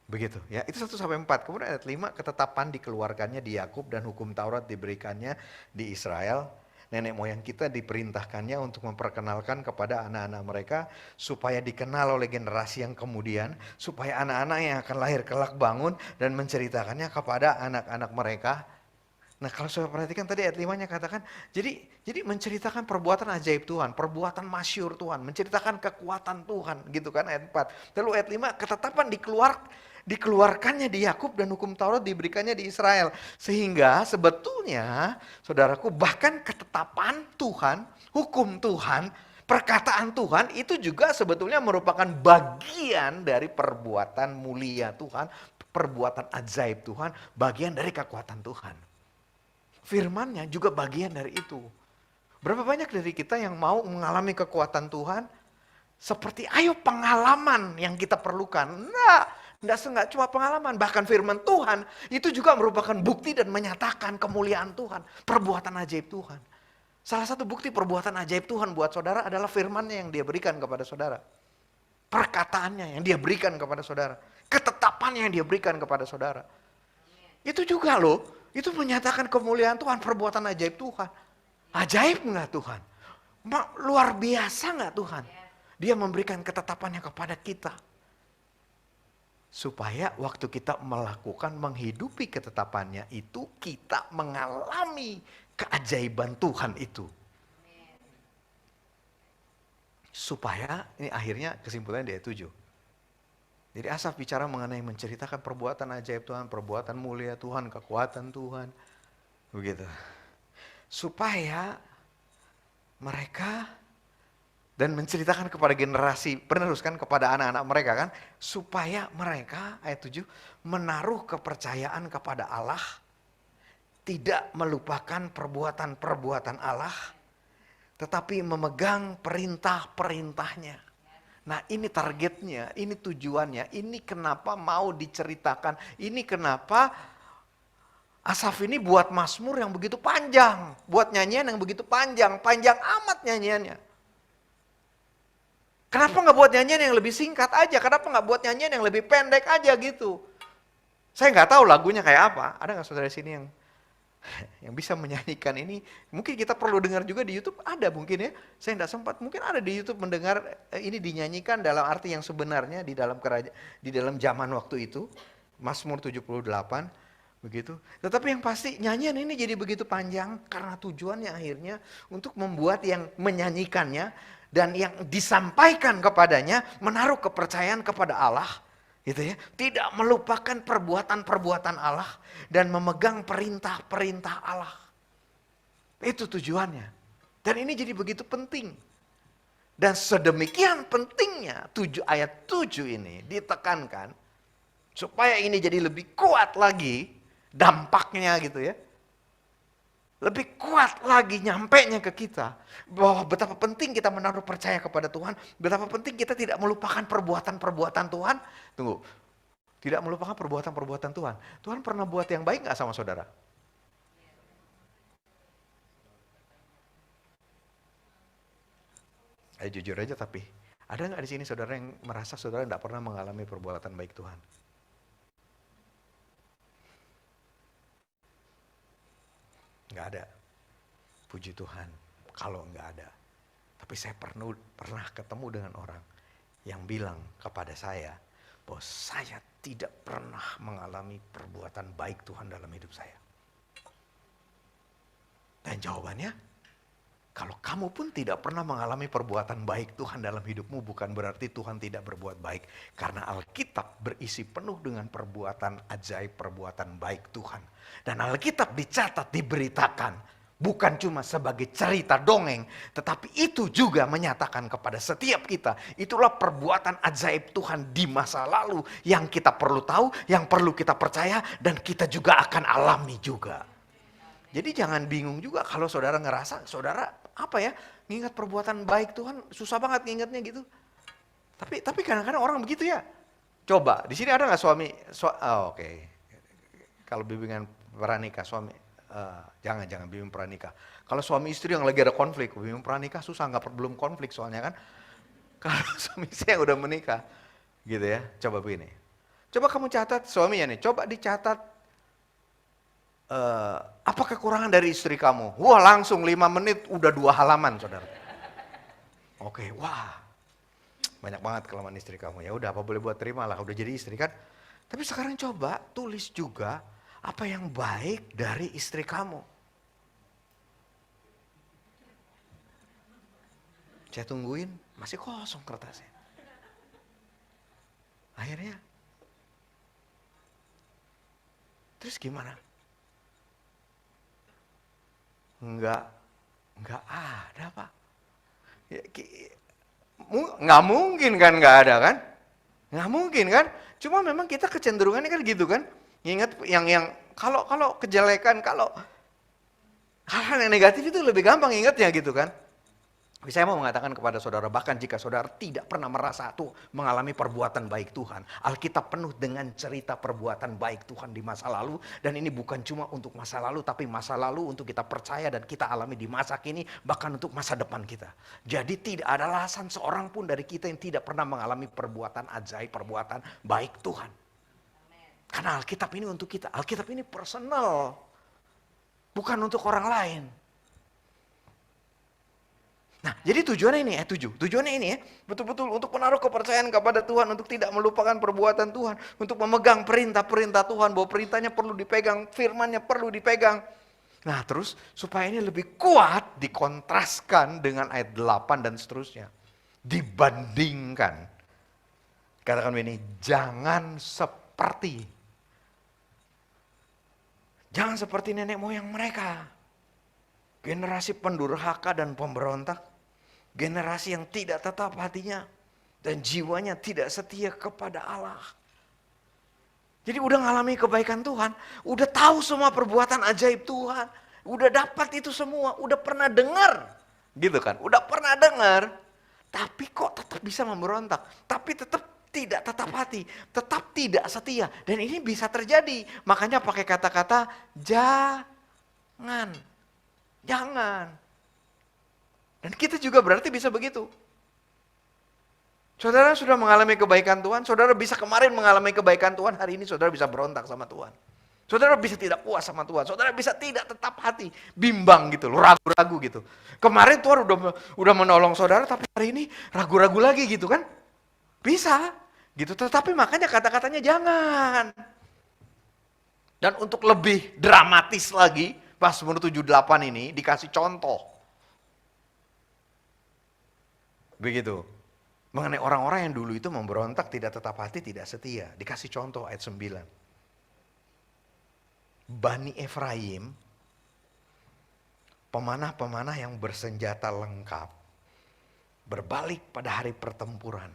Begitu ya, itu 1-4. Kemudian ayat 5, ketetapan dikeluarkannya di Yakub dan hukum Taurat diberikannya di Israel. Nenek moyang kita diperintahkannya untuk memperkenalkan kepada anak-anak mereka supaya dikenal oleh generasi yang kemudian, supaya anak-anak yang akan lahir kelak bangun dan menceritakannya kepada anak-anak mereka. Nah, kalau saya perhatikan tadi ayat 5-nya katakan, jadi menceritakan perbuatan ajaib Tuhan, perbuatan masyhur Tuhan, menceritakan kekuatan Tuhan, gitu kan ayat 4. Lalu ayat 5, ketetapan dikeluarkannya di Yakub dan hukum Taurat diberikannya di Israel. Sehingga sebetulnya, saudaraku, bahkan ketetapan Tuhan, hukum Tuhan, perkataan Tuhan itu juga sebetulnya merupakan bagian dari perbuatan mulia Tuhan, perbuatan ajaib Tuhan, bagian dari kekuatan Tuhan. Firman-Nya juga bagian dari itu. Berapa banyak dari kita yang mau mengalami kekuatan Tuhan? Seperti ayo pengalaman yang kita perlukan. Enggak cuma pengalaman, bahkan firman Tuhan itu juga merupakan bukti dan menyatakan kemuliaan Tuhan, perbuatan ajaib Tuhan. Salah satu bukti perbuatan ajaib Tuhan buat saudara adalah firman-Nya yang dia berikan kepada saudara. Perkataannya yang dia berikan kepada saudara. Ketetapannya yang dia berikan kepada saudara. Itu juga loh, itu menyatakan kemuliaan Tuhan, perbuatan ajaib Tuhan. Ajaib enggak Tuhan? Luar biasa nggak Tuhan? Dia memberikan ketetapannya kepada kita. Supaya waktu kita melakukan, menghidupi ketetapannya itu, kita mengalami keajaiban Tuhan itu. Supaya, ini akhirnya kesimpulannya di ayat 7. Jadi Asaf bicara mengenai menceritakan perbuatan ajaib Tuhan, perbuatan mulia Tuhan, kekuatan Tuhan. Begitu. Supaya mereka, dan menceritakan kepada generasi penerus kan, kepada anak-anak mereka kan, supaya mereka, ayat 7, menaruh kepercayaan kepada Allah, tidak melupakan perbuatan-perbuatan Allah, tetapi memegang perintah-perintahnya. Nah ini targetnya, ini tujuannya, ini kenapa mau diceritakan, ini kenapa Asaf ini buat mazmur yang begitu panjang, buat nyanyian yang begitu panjang, panjang amat nyanyiannya. Kenapa nggak buat nyanyian yang lebih singkat aja? Kenapa nggak buat nyanyian yang lebih pendek aja gitu? Saya nggak tahu lagunya kayak apa. Ada nggak saudara sini yang bisa menyanyikan ini? Mungkin kita perlu dengar juga di YouTube. Ada mungkin ya. Saya nggak sempat. Mungkin ada di YouTube mendengar ini dinyanyikan dalam arti yang sebenarnya di dalam zaman waktu itu. Mazmur 78 begitu. Tetapi yang pasti nyanyian ini jadi begitu panjang karena tujuannya akhirnya untuk membuat yang menyanyikannya dan yang disampaikan kepadanya menaruh kepercayaan kepada Allah, gitu ya. Tidak melupakan perbuatan-perbuatan Allah dan memegang perintah-perintah Allah. Itu tujuannya. Dan ini jadi begitu penting. Dan sedemikian pentingnya ayat 7 ini ditekankan supaya ini jadi lebih kuat lagi dampaknya gitu ya. Lebih kuat lagi nyampainya ke kita. Bahwa betapa penting kita menaruh percaya kepada Tuhan. Betapa penting kita tidak melupakan perbuatan-perbuatan Tuhan. Tunggu. Tidak melupakan perbuatan-perbuatan Tuhan. Tuhan pernah buat yang baik gak sama saudara? Ayo jujur aja tapi. Ada gak di sini saudara yang merasa saudara tidak pernah mengalami perbuatan baik Tuhan? Nggak ada. Puji Tuhan kalau nggak ada. Tapi saya pernah ketemu dengan orang yang bilang kepada saya bahwa saya tidak pernah mengalami perbuatan baik Tuhan dalam hidup saya. Dan jawabannya, kalau kamu pun tidak pernah mengalami perbuatan baik Tuhan dalam hidupmu, bukan berarti Tuhan tidak berbuat baik. Karena Alkitab berisi penuh dengan perbuatan ajaib, perbuatan baik Tuhan. Dan Alkitab dicatat, diberitakan, bukan cuma sebagai cerita dongeng, tetapi itu juga menyatakan kepada setiap kita, itulah perbuatan ajaib Tuhan di masa lalu yang kita perlu tahu, yang perlu kita percaya, dan kita juga akan alami juga. Jadi jangan bingung juga kalau saudara ngerasa, saudara ngingat perbuatan baik Tuhan, susah banget ngingatnya gitu. Tapi kadang-kadang orang begitu ya. Coba, di sini ada nggak suami? Oke. Kalau bimbingan pranikah suami, jangan bimbing pranikah. Kalau suami istri yang lagi ada konflik, bimbing pranikah susah, belum konflik soalnya kan. Kalau suami istri yang udah menikah, gitu ya. Coba begini. Coba kamu catat suaminya nih, coba dicatat. Apa kekurangan dari istri kamu? Wah langsung 5 menit udah 2 halaman saudara. Oke, wah banyak banget kelemahan istri kamu. Ya udah apa boleh buat terimalah, udah jadi istri kan. Tapi sekarang coba tulis juga apa yang baik dari istri kamu. Saya tungguin, masih kosong kertasnya. Akhirnya, terus gimana? Enggak ada Pak. Ya, nggak mungkin kan nggak ada kan? Nggak mungkin kan? Cuma memang kita kecenderungannya kan gitu kan? Ingat yang kalau kejelekan, kalau hal-hal yang negatif itu lebih gampang ingatnya gitu kan? Tapi saya mau mengatakan kepada saudara, bahkan jika saudara tidak pernah merasa mengalami perbuatan baik Tuhan, Alkitab penuh dengan cerita perbuatan baik Tuhan di masa lalu, dan ini bukan cuma untuk masa lalu, tapi masa lalu untuk kita percaya dan kita alami di masa kini, bahkan untuk masa depan kita. Jadi tidak ada alasan seorang pun dari kita yang tidak pernah mengalami perbuatan ajaib, perbuatan baik Tuhan. Karena Alkitab ini untuk kita, Alkitab ini personal, bukan untuk orang lain. Nah, jadi tujuannya ini tujuannya ini ya, betul-betul untuk menaruh kepercayaan kepada Tuhan, untuk tidak melupakan perbuatan Tuhan, untuk memegang perintah-perintah Tuhan, bahwa perintahnya perlu dipegang, firman-Nya perlu dipegang. Nah, terus supaya ini lebih kuat dikontraskan dengan ayat 8 dan seterusnya. Dibandingkan. Katakan ini, jangan seperti nenek moyang mereka. Generasi pendurhaka dan pemberontak. Generasi yang tidak tetap hatinya dan jiwanya tidak setia kepada Allah. Jadi udah ngalami kebaikan Tuhan, udah tahu semua perbuatan ajaib Tuhan, udah dapat itu semua, udah pernah dengar, gitu kan? Udah pernah dengar, tapi kok tetap bisa memberontak, tapi tetap tidak tetap hati, tetap tidak setia, dan ini bisa terjadi. Makanya pakai kata-kata jangan. Dan kita juga berarti bisa begitu. Saudara sudah mengalami kebaikan Tuhan, saudara bisa kemarin mengalami kebaikan Tuhan, hari ini saudara bisa berontak sama Tuhan. Saudara bisa tidak puas sama Tuhan, saudara bisa tidak tetap hati, bimbang gitu loh, ragu-ragu gitu. Kemarin Tuhan udah menolong saudara, tapi hari ini ragu-ragu lagi gitu kan? Bisa gitu, tetapi makanya kata-katanya jangan. Dan untuk lebih dramatis lagi, Mazmur 78 ini dikasih contoh. Begitu. Mengenai orang-orang yang dulu itu memberontak, tidak tetap hati, tidak setia. Dikasih contoh ayat 9. Bani Efraim, pemanah-pemanah yang bersenjata lengkap, berbalik pada hari pertempuran.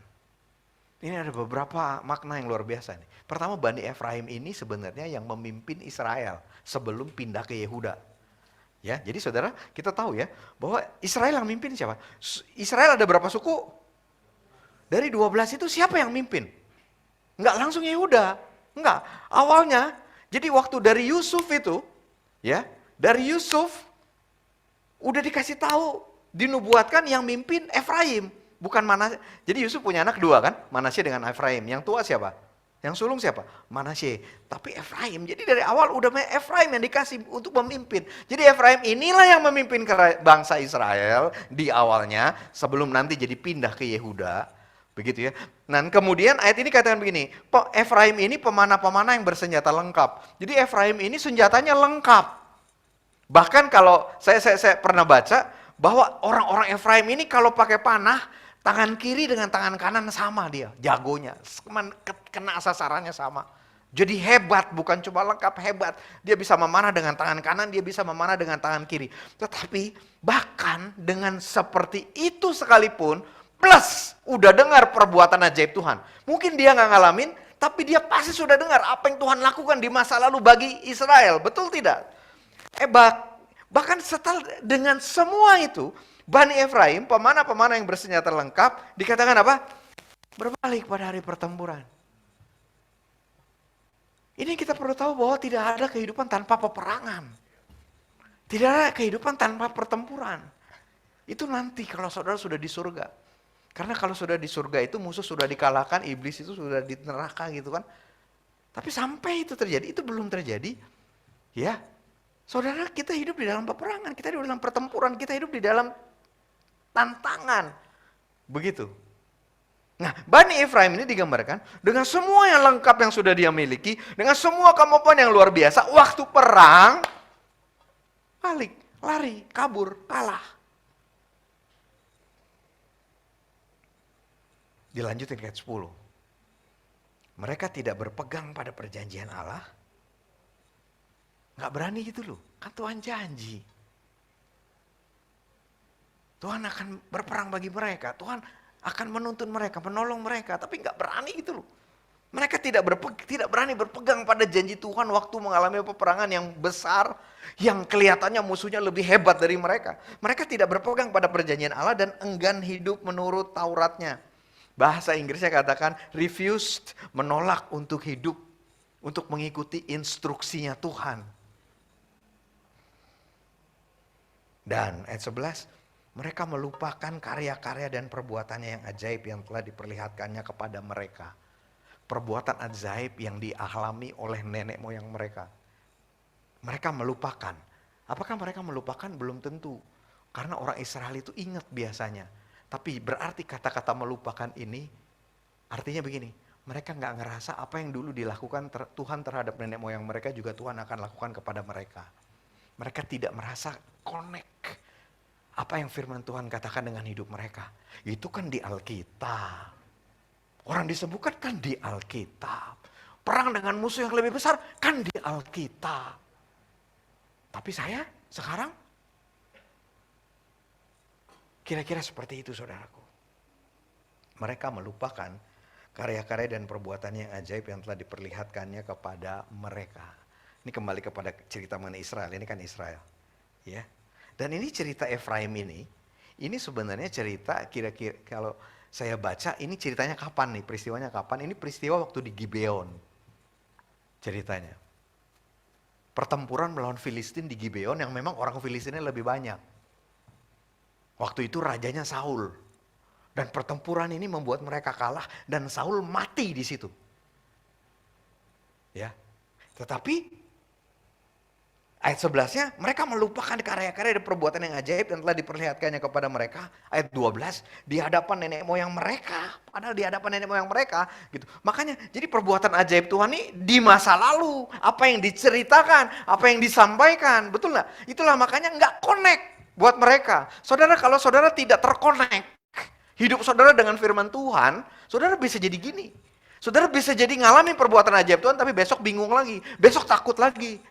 Ini ada beberapa makna yang luar biasa nih. Pertama, Bani Efraim ini sebenarnya yang memimpin Israel sebelum pindah ke Yehuda. Ya, jadi saudara, kita tahu ya, bahwa Israel yang mimpin siapa? Israel ada berapa suku? Dari 12 itu siapa yang mimpin? Enggak langsung Yehuda. Enggak, awalnya, jadi waktu dari Yusuf itu, ya, dari Yusuf, udah dikasih tahu, dinubuatkan yang mimpin Efraim. Bukan Manasye. Jadi Yusuf punya anak dua kan, Manasye dengan Efraim. Yang tua siapa? Yang sulung siapa? Manasye. Tapi Efraim, jadi dari awal udah Efraim yang dikasih untuk memimpin. Jadi Efraim inilah yang memimpin bangsa Israel di awalnya, sebelum nanti jadi pindah ke Yehuda. Begitu ya. Dan kemudian ayat ini katakan begini, Efraim ini pemanah-pemanah yang bersenjata lengkap. Jadi Efraim ini senjatanya lengkap. Bahkan kalau saya pernah baca, bahwa orang-orang Efraim ini kalau pakai panah, tangan kiri dengan tangan kanan sama dia, jagonya, kena sasarannya sama. Jadi hebat, bukan cuma lengkap, hebat. Dia bisa memanah dengan tangan kanan, dia bisa memanah dengan tangan kiri. Tetapi bahkan dengan seperti itu sekalipun, plus udah dengar perbuatan ajaib Tuhan. Mungkin dia nggak ngalamin, tapi dia pasti sudah dengar apa yang Tuhan lakukan di masa lalu bagi Israel. Betul tidak? Bahkan setelah dengan semua itu, Bani Efraim, pemanah-pemanah yang bersenjata lengkap, dikatakan apa? Berbalik pada hari pertempuran. Ini kita perlu tahu bahwa tidak ada kehidupan tanpa peperangan. Tidak ada kehidupan tanpa pertempuran. Itu nanti kalau saudara sudah di surga. Karena kalau sudah di surga itu musuh sudah dikalahkan, iblis itu sudah di neraka gitu kan. Tapi sampai itu terjadi, itu belum terjadi. Ya, saudara, kita hidup di dalam peperangan, kita hidup di dalam pertempuran, kita hidup di dalam tantangan. Begitu. Nah, Bani Efraim ini digambarkan dengan semua yang lengkap yang sudah dia miliki, dengan semua kemampuan yang luar biasa, waktu perang, balik, lari, kabur, kalah. Dilanjutin ayat 10. Mereka tidak berpegang pada perjanjian Allah. Nggak berani gitu loh, kan Tuhan janji. Tuhan akan berperang bagi mereka, Tuhan akan menuntun mereka, menolong mereka, tapi nggak berani gitu loh. Mereka tidak berani berpegang pada janji Tuhan waktu mengalami peperangan yang besar, yang kelihatannya musuhnya lebih hebat dari mereka. Mereka tidak berpegang pada perjanjian Allah dan enggan hidup menurut Tauratnya. Bahasa Inggrisnya katakan refused, menolak untuk hidup, untuk mengikuti instruksinya Tuhan. Dan ayat 11, mereka melupakan karya-karya dan perbuatannya yang ajaib yang telah diperlihatkannya kepada mereka. Perbuatan ajaib yang dialami oleh nenek moyang mereka. Mereka melupakan. Apakah mereka melupakan? Belum tentu. Karena orang Israel itu ingat biasanya. Tapi berarti kata-kata melupakan ini artinya begini. Mereka nggak ngerasa apa yang dulu dilakukan Tuhan terhadap nenek moyang mereka juga Tuhan akan lakukan kepada mereka. Mereka tidak merasa connect apa yang firman Tuhan katakan dengan hidup mereka. Itu kan di Alkitab. Orang disembuhkan kan di Alkitab. Perang dengan musuh yang lebih besar kan di Alkitab. Tapi saya sekarang kira-kira seperti itu saudaraku. Mereka melupakan karya-karya dan perbuatan yang ajaib yang telah diperlihatkannya kepada mereka. Ini kembali kepada cerita mengenai Israel, ini kan Israel. Ya. Dan ini cerita Efraim ini sebenarnya cerita kira-kira kalau saya baca ini ceritanya kapan nih, peristiwanya kapan? Ini peristiwa waktu di Gibeon ceritanya. Pertempuran melawan Filistin di Gibeon yang memang orang Filistinnya lebih banyak. Waktu itu rajanya Saul. Dan pertempuran ini membuat mereka kalah dan Saul mati di situ. Ya. Tetapi ayat 11-nya mereka melupakan karya-karya dan perbuatan yang ajaib yang telah diperlihatkannya kepada mereka. Ayat 12, di hadapan nenek moyang mereka. Padahal di hadapan nenek moyang mereka gitu. Makanya jadi perbuatan ajaib Tuhan ini di masa lalu, apa yang diceritakan, apa yang disampaikan, betul nggak? Itulah makanya nggak connect buat mereka. Saudara, kalau saudara tidak terconnect hidup saudara dengan firman Tuhan, saudara bisa jadi gini. Saudara bisa jadi ngalamin perbuatan ajaib Tuhan, tapi besok bingung lagi, besok takut lagi.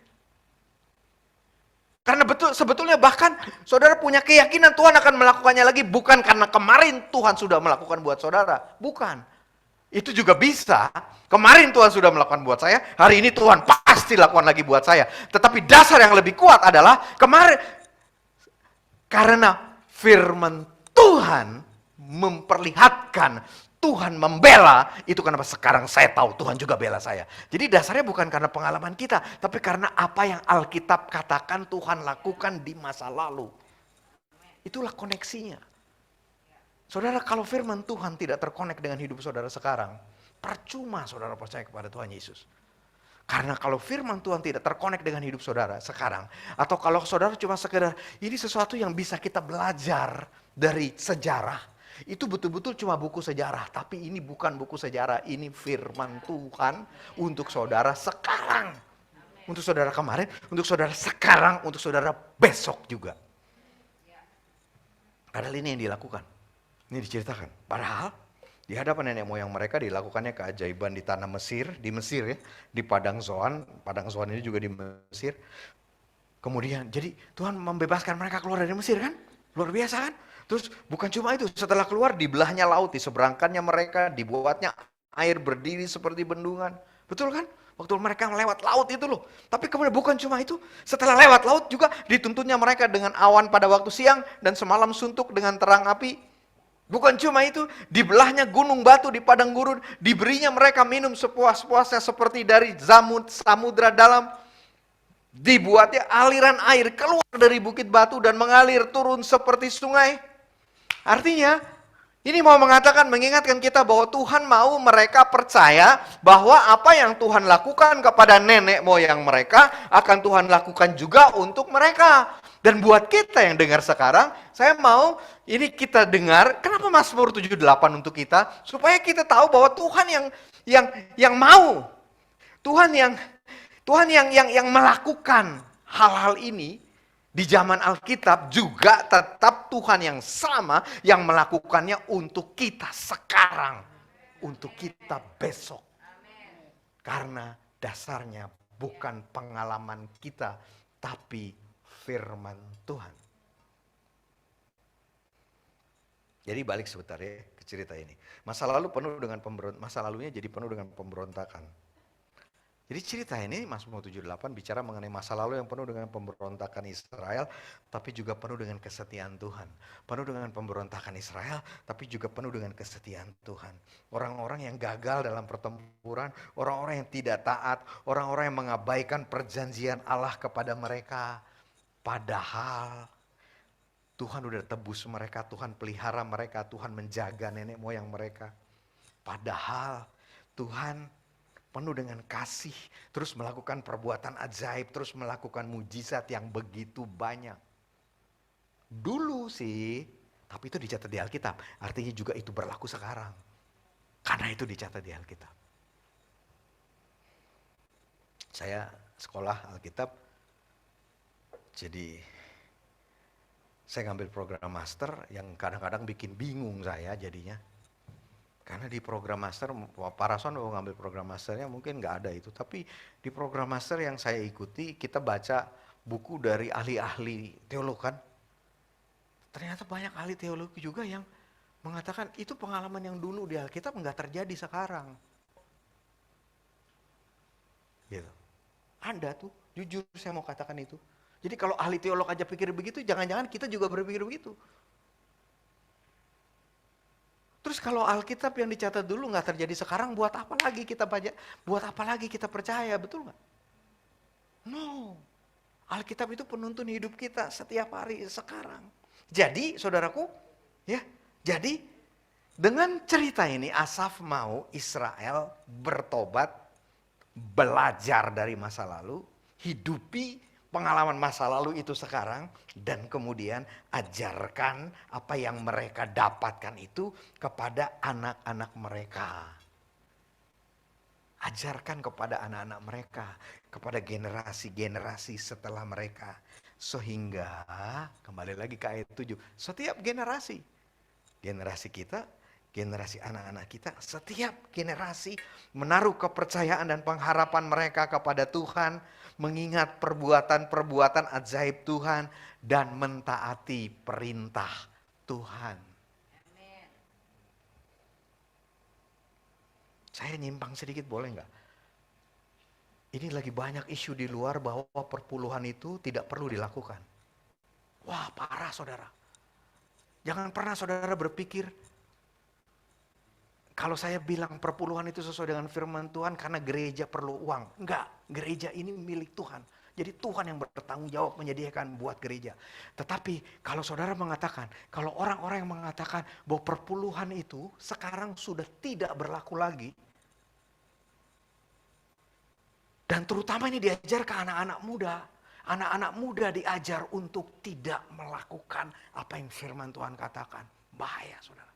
Karena sebetulnya bahkan saudara punya keyakinan Tuhan akan melakukannya lagi, bukan karena kemarin Tuhan sudah melakukan buat saudara. Bukan. Itu juga bisa. Kemarin Tuhan sudah melakukan buat saya, hari ini Tuhan pasti lakukan lagi buat saya. Tetapi dasar yang lebih kuat adalah kemarin. Karena firman Tuhan memperlihatkan, Tuhan membela, itu kenapa sekarang saya tahu Tuhan juga bela saya. Jadi dasarnya bukan karena pengalaman kita, tapi karena apa yang Alkitab katakan Tuhan lakukan di masa lalu. Itulah koneksinya. Saudara, kalau firman Tuhan tidak terkonek dengan hidup saudara sekarang, percuma saudara percaya kepada Tuhan Yesus. Karena kalau firman Tuhan tidak terkonek dengan hidup saudara sekarang, atau kalau saudara cuma sekedar, ini sesuatu yang bisa kita belajar dari sejarah, itu betul-betul cuma buku sejarah, tapi ini bukan buku sejarah, ini firman Tuhan untuk saudara sekarang. Untuk saudara kemarin, untuk saudara sekarang, untuk saudara besok juga. Padahal ini yang dilakukan, ini diceritakan. Padahal di hadapan nenek moyang mereka dilakukannya keajaiban di tanah Mesir, di Mesir ya, di Padang Zoan ini juga di Mesir. Kemudian jadi Tuhan membebaskan mereka keluar dari Mesir kan, luar biasa kan. Terus bukan cuma itu, setelah keluar dibelahnya laut, diseberangkannya mereka, dibuatnya air berdiri seperti bendungan. Betul kan? Waktu mereka lewat laut itu loh. Tapi kemudian bukan cuma itu, setelah lewat laut juga dituntutnya mereka dengan awan pada waktu siang dan semalam suntuk dengan terang api. Bukan cuma itu, dibelahnya gunung batu di padang gurun, diberinya mereka minum sepuas-puasnya seperti dari samudra dalam. Dibuatnya aliran air keluar dari bukit batu dan mengalir turun seperti sungai. Artinya, ini mau mengingatkan kita bahwa Tuhan mau mereka percaya bahwa apa yang Tuhan lakukan kepada nenek moyang mereka akan Tuhan lakukan juga untuk mereka. Dan buat kita yang dengar sekarang, saya mau ini kita dengar, kenapa Mazmur 78 untuk kita? Supaya kita tahu bahwa Tuhan yang mau. Tuhan yang melakukan hal-hal ini di zaman Alkitab juga tetap Tuhan yang sama yang melakukannya untuk kita sekarang, untuk kita besok. Karena dasarnya bukan pengalaman kita, tapi firman Tuhan. Jadi balik sebentar ya ke cerita ini. Masa lalunya jadi penuh dengan pemberontakan. Jadi cerita ini Mazmur 78 bicara mengenai masa lalu yang penuh dengan pemberontakan Israel, tapi juga penuh dengan kesetiaan Tuhan. Penuh dengan pemberontakan Israel, tapi juga penuh dengan kesetiaan Tuhan. Orang-orang yang gagal dalam pertempuran, orang-orang yang tidak taat, orang-orang yang mengabaikan perjanjian Allah kepada mereka. Padahal Tuhan udah tebus mereka, Tuhan pelihara mereka, Tuhan menjaga nenek moyang mereka. Padahal Tuhan penuh dengan kasih, terus melakukan perbuatan ajaib, terus melakukan mujizat yang begitu banyak. Dulu berlaku sih, tapi itu dicatat di Alkitab. Artinya juga itu berlaku sekarang. Karena itu dicatat di Alkitab. Saya sekolah Alkitab, jadi saya ngambil program master yang kadang-kadang bikin bingung saya jadinya. Karena di program master, para son mau ngambil program masternya mungkin nggak ada itu. Tapi di program master yang saya ikuti, kita baca buku dari ahli-ahli teolog kan. Ternyata banyak ahli teologi juga yang mengatakan itu pengalaman yang dulu di Alkitab nggak terjadi sekarang. Gitu. Ada tuh, jujur saya mau katakan itu. Jadi kalau ahli teolog aja pikir begitu, jangan-jangan kita juga berpikir begitu. Terus kalau Alkitab yang dicatat dulu nggak terjadi sekarang, buat apa lagi kita baca? Buat apa lagi kita percaya, betul nggak? No, Alkitab itu penuntun hidup kita setiap hari sekarang. Jadi, saudaraku, ya, jadi dengan cerita ini Asaf mau Israel bertobat, belajar dari masa lalu, hidupi pengalaman masa lalu itu sekarang, dan kemudian ajarkan apa yang mereka dapatkan itu kepada anak-anak mereka. Ajarkan kepada anak-anak mereka, kepada generasi-generasi setelah mereka. Sehingga, kembali lagi ke ayat 7, setiap generasi kita, generasi anak-anak kita, setiap generasi menaruh kepercayaan dan pengharapan mereka kepada Tuhan, mengingat perbuatan-perbuatan ajaib Tuhan, dan mentaati perintah Tuhan. Amen. Saya nyimpang sedikit boleh nggak? Ini lagi banyak isu di luar bahwa perpuluhan itu tidak perlu dilakukan. Wah, parah saudara. Jangan pernah saudara berpikir, kalau saya bilang perpuluhan itu sesuai dengan firman Tuhan karena gereja perlu uang. Enggak, gereja ini milik Tuhan. Jadi Tuhan yang bertanggung jawab menyediakan buat gereja. Tetapi kalau saudara mengatakan, kalau orang-orang yang mengatakan bahwa perpuluhan itu sekarang sudah tidak berlaku lagi. Dan terutama ini diajar ke anak-anak muda. Anak-anak muda diajar untuk tidak melakukan apa yang firman Tuhan katakan. Bahaya saudara.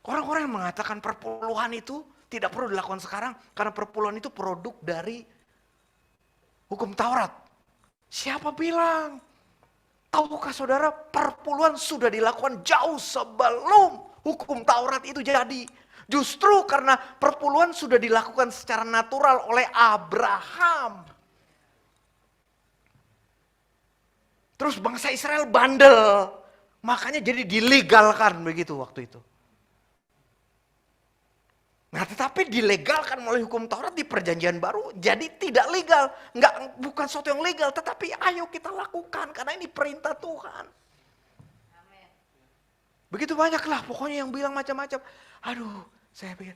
Orang-orang yang mengatakan perpuluhan itu tidak perlu dilakukan sekarang karena perpuluhan itu produk dari hukum Taurat. Siapa bilang? Tahukah saudara perpuluhan sudah dilakukan jauh sebelum hukum Taurat itu jadi. Justru karena perpuluhan sudah dilakukan secara natural oleh Abraham. Terus bangsa Israel bandel. Makanya jadi dilegalkan begitu waktu itu. Nah, tetapi dilegalkan oleh hukum Taurat di perjanjian baru jadi tidak legal. Bukan sesuatu yang legal, tetapi ayo kita lakukan karena ini perintah Tuhan. Amen. Begitu banyaklah pokoknya yang bilang macam-macam. Aduh, saya pikir,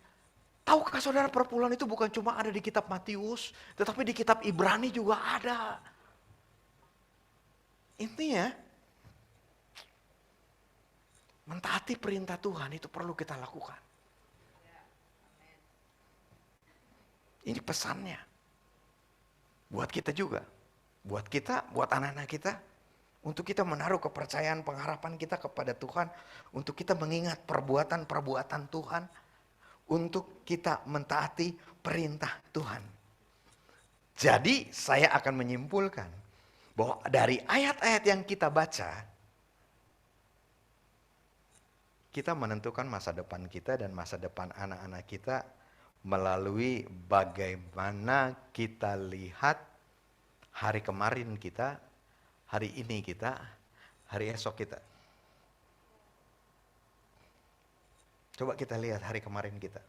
tahukah saudara perpuluhan itu bukan cuma ada di kitab Matius, tetapi di kitab Ibrani juga ada. Intinya, mentaati perintah Tuhan itu perlu kita lakukan. Ini pesannya. Buat kita juga. Buat kita, buat anak-anak kita. Untuk kita menaruh kepercayaan, pengharapan kita kepada Tuhan. Untuk kita mengingat perbuatan-perbuatan Tuhan. Untuk kita mentaati perintah Tuhan. Jadi saya akan menyimpulkan. Bahwa dari ayat-ayat yang kita baca. Kita menentukan masa depan kita dan masa depan anak-anak kita. Melalui bagaimana kita lihat hari kemarin kita, hari ini kita, hari esok kita. Coba kita lihat hari kemarin kita.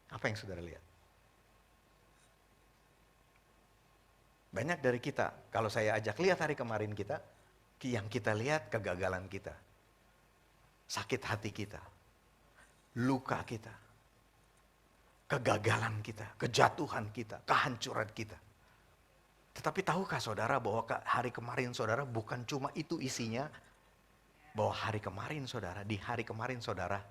Apa yang saudara lihat? Banyak dari kita, kalau saya ajak lihat hari kemarin kita, yang kita lihat kegagalan kita. Sakit hati kita. Luka kita. Kegagalan kita, kejatuhan kita, kehancuran kita. Tetapi tahukah saudara bahwa hari kemarin saudara bukan cuma itu isinya. Bahwa hari kemarin saudara, di hari kemarin saudara,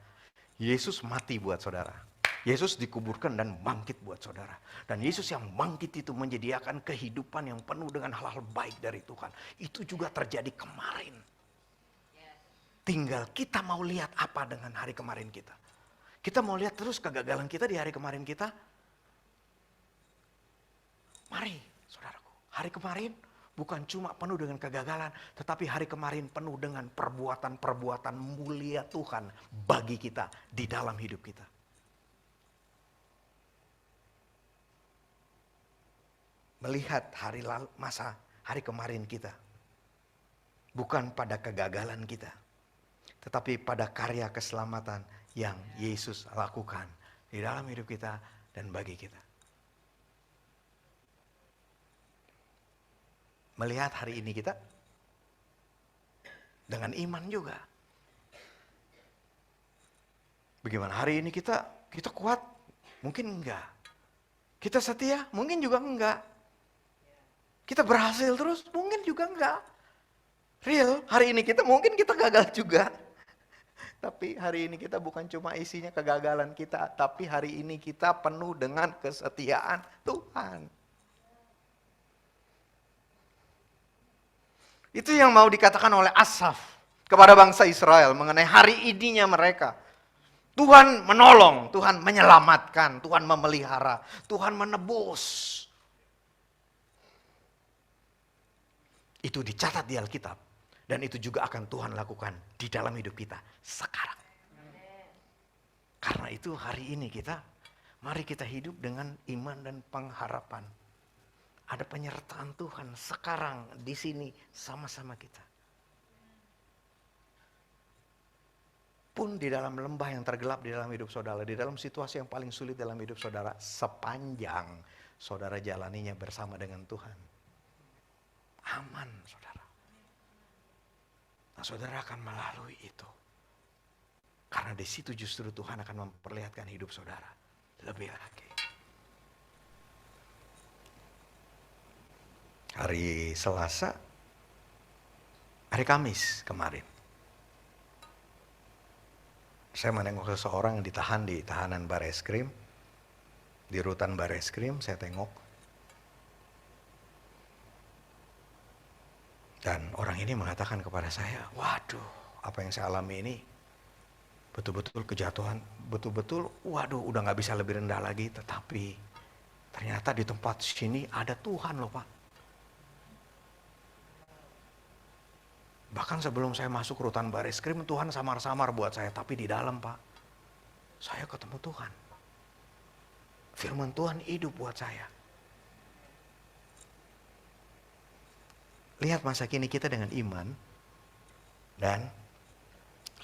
Yesus mati buat saudara. Yesus dikuburkan dan bangkit buat saudara. Dan Yesus yang bangkit itu menyediakan kehidupan yang penuh dengan hal-hal baik dari Tuhan. Itu juga terjadi kemarin. Tinggal kita mau lihat apa dengan hari kemarin kita. Kita mau lihat terus kegagalan kita di hari kemarin kita. Mari saudaraku, hari kemarin bukan cuma penuh dengan kegagalan, tetapi hari kemarin penuh dengan perbuatan-perbuatan mulia Tuhan bagi kita di dalam hidup kita. Melihat hari kemarin kita, bukan pada kegagalan kita, tetapi pada karya keselamatan yang Yesus lakukan di dalam hidup kita dan bagi kita. Melihat hari ini kita dengan iman juga. Bagaimana hari ini kita kuat? Mungkin enggak. Kita setia? Mungkin juga enggak. Kita berhasil terus? Mungkin juga enggak. Real, hari ini kita mungkin kita gagal juga. Tapi hari ini kita bukan cuma isinya kegagalan kita, tapi hari ini kita penuh dengan kesetiaan Tuhan. Itu yang mau dikatakan oleh Asaf kepada bangsa Israel mengenai hari ininya mereka. Tuhan menolong, Tuhan menyelamatkan, Tuhan memelihara, Tuhan menebus. Itu dicatat di Alkitab. Dan itu juga akan Tuhan lakukan di dalam hidup kita sekarang. Karena itu hari ini mari kita hidup dengan iman dan pengharapan. Ada penyertaan Tuhan sekarang di sini sama-sama kita. Pun di dalam lembah yang tergelap di dalam hidup saudara, di dalam situasi yang paling sulit dalam hidup saudara, sepanjang saudara jalaninya bersama dengan Tuhan, aman saudara. Nah, saudara akan melalui itu. Karena di situ justru Tuhan akan memperlihatkan hidup saudara lebih lagi. Hari Selasa, hari Kamis kemarin, saya menengok seseorang yang ditahan di tahanan Bareskrim, di rutan Bareskrim, saya tengok. Dan orang ini mengatakan kepada saya, waduh, apa yang saya alami ini betul-betul kejatuhan, betul-betul, waduh, udah gak bisa lebih rendah lagi. Tetapi ternyata di tempat sini ada Tuhan loh Pak. Bahkan sebelum saya masuk rutan Bareskrim, Tuhan samar-samar buat saya. Tapi di dalam Pak, saya ketemu Tuhan. Firman Tuhan hidup buat saya. Lihat masa kini kita dengan iman. Dan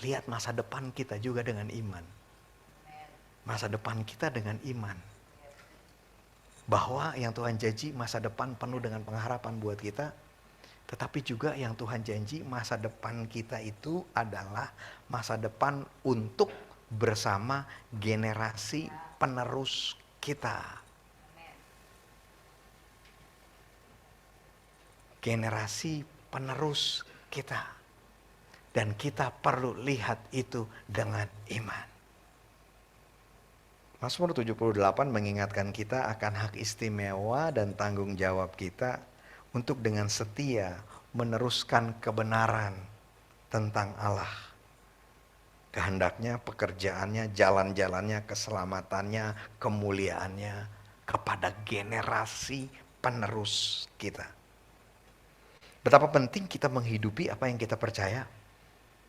lihat masa depan kita juga dengan iman. Masa depan kita dengan iman. Bahwa yang Tuhan janji masa depan penuh dengan pengharapan buat kita. Tetapi juga yang Tuhan janji masa depan kita itu adalah masa depan untuk bersama generasi penerus kita. Generasi penerus kita. Dan kita perlu lihat itu dengan iman. Mazmur 78 mengingatkan kita akan hak istimewa dan tanggung jawab kita untuk dengan setia meneruskan kebenaran tentang Allah. Kehendaknya, pekerjaannya, jalan-jalannya, keselamatannya, kemuliaannya kepada generasi penerus kita. Betapa penting kita menghidupi apa yang kita percaya.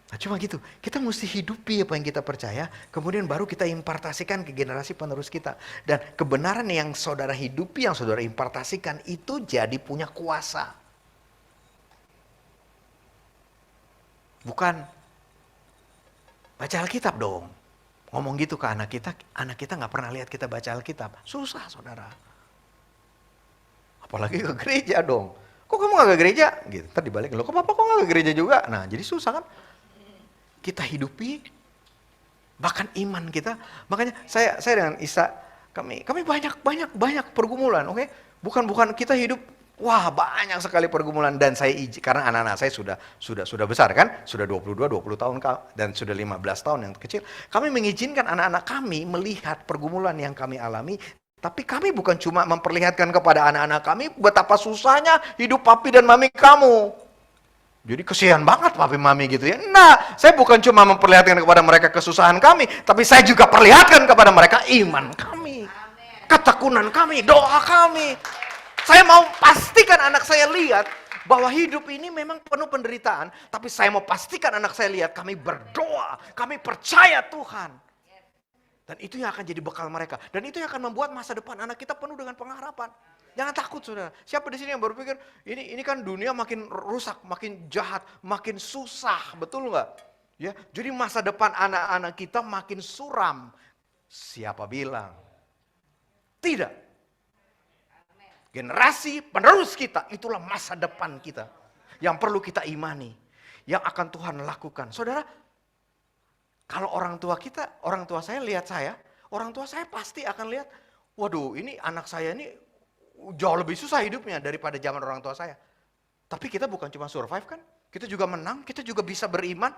Nah, cuma gitu, kita mesti hidupi apa yang kita percaya, kemudian baru kita impartasikan ke generasi penerus kita. Dan kebenaran yang saudara hidupi, yang saudara impartasikan itu jadi punya kuasa. Bukan baca Alkitab dong. Ngomong gitu ke anak kita gak pernah lihat kita baca Alkitab. Susah saudara. Apalagi ke gereja dong. Kok kamu gak ke gereja? Gitu, ntar dibalik, loh kok papa kok gak ke gereja juga? Nah jadi susah kan. Kita hidupi, bahkan iman kita. Makanya saya dengan Isa, kami banyak pergumulan, oke? Bukan kita hidup, wah banyak sekali pergumulan. Dan saya karena anak-anak saya sudah besar kan, sudah 22, 20 tahun dan sudah 15 tahun yang kecil. Kami mengizinkan anak-anak kami melihat pergumulan yang kami alami. Tapi kami bukan cuma memperlihatkan kepada anak-anak kami betapa susahnya hidup papi dan mami kamu. Jadi kesian banget papi mami gitu ya. Nah, saya bukan cuma memperlihatkan kepada mereka kesusahan kami, tapi saya juga perlihatkan kepada mereka iman kami, ketekunan kami, doa kami. Saya mau pastikan anak saya lihat bahwa hidup ini memang penuh penderitaan, tapi saya mau pastikan anak saya lihat kami berdoa, kami percaya Tuhan. Dan itu yang akan jadi bekal mereka. Dan itu yang akan membuat masa depan anak kita penuh dengan pengharapan. Jangan takut saudara. Siapa di sini yang berpikir ini kan dunia makin rusak, makin jahat, makin susah, betul nggak? Ya, jadi masa depan anak-anak kita makin suram. Siapa bilang? Tidak. Generasi penerus kita itulah masa depan kita yang perlu kita imani, yang akan Tuhan lakukan. Saudara, kalau orang tua saya lihat saya, orang tua saya pasti akan lihat, waduh ini anak saya ini jauh lebih susah hidupnya daripada zaman orang tua saya. Tapi kita bukan cuma survive kan, kita juga menang, kita juga bisa beriman.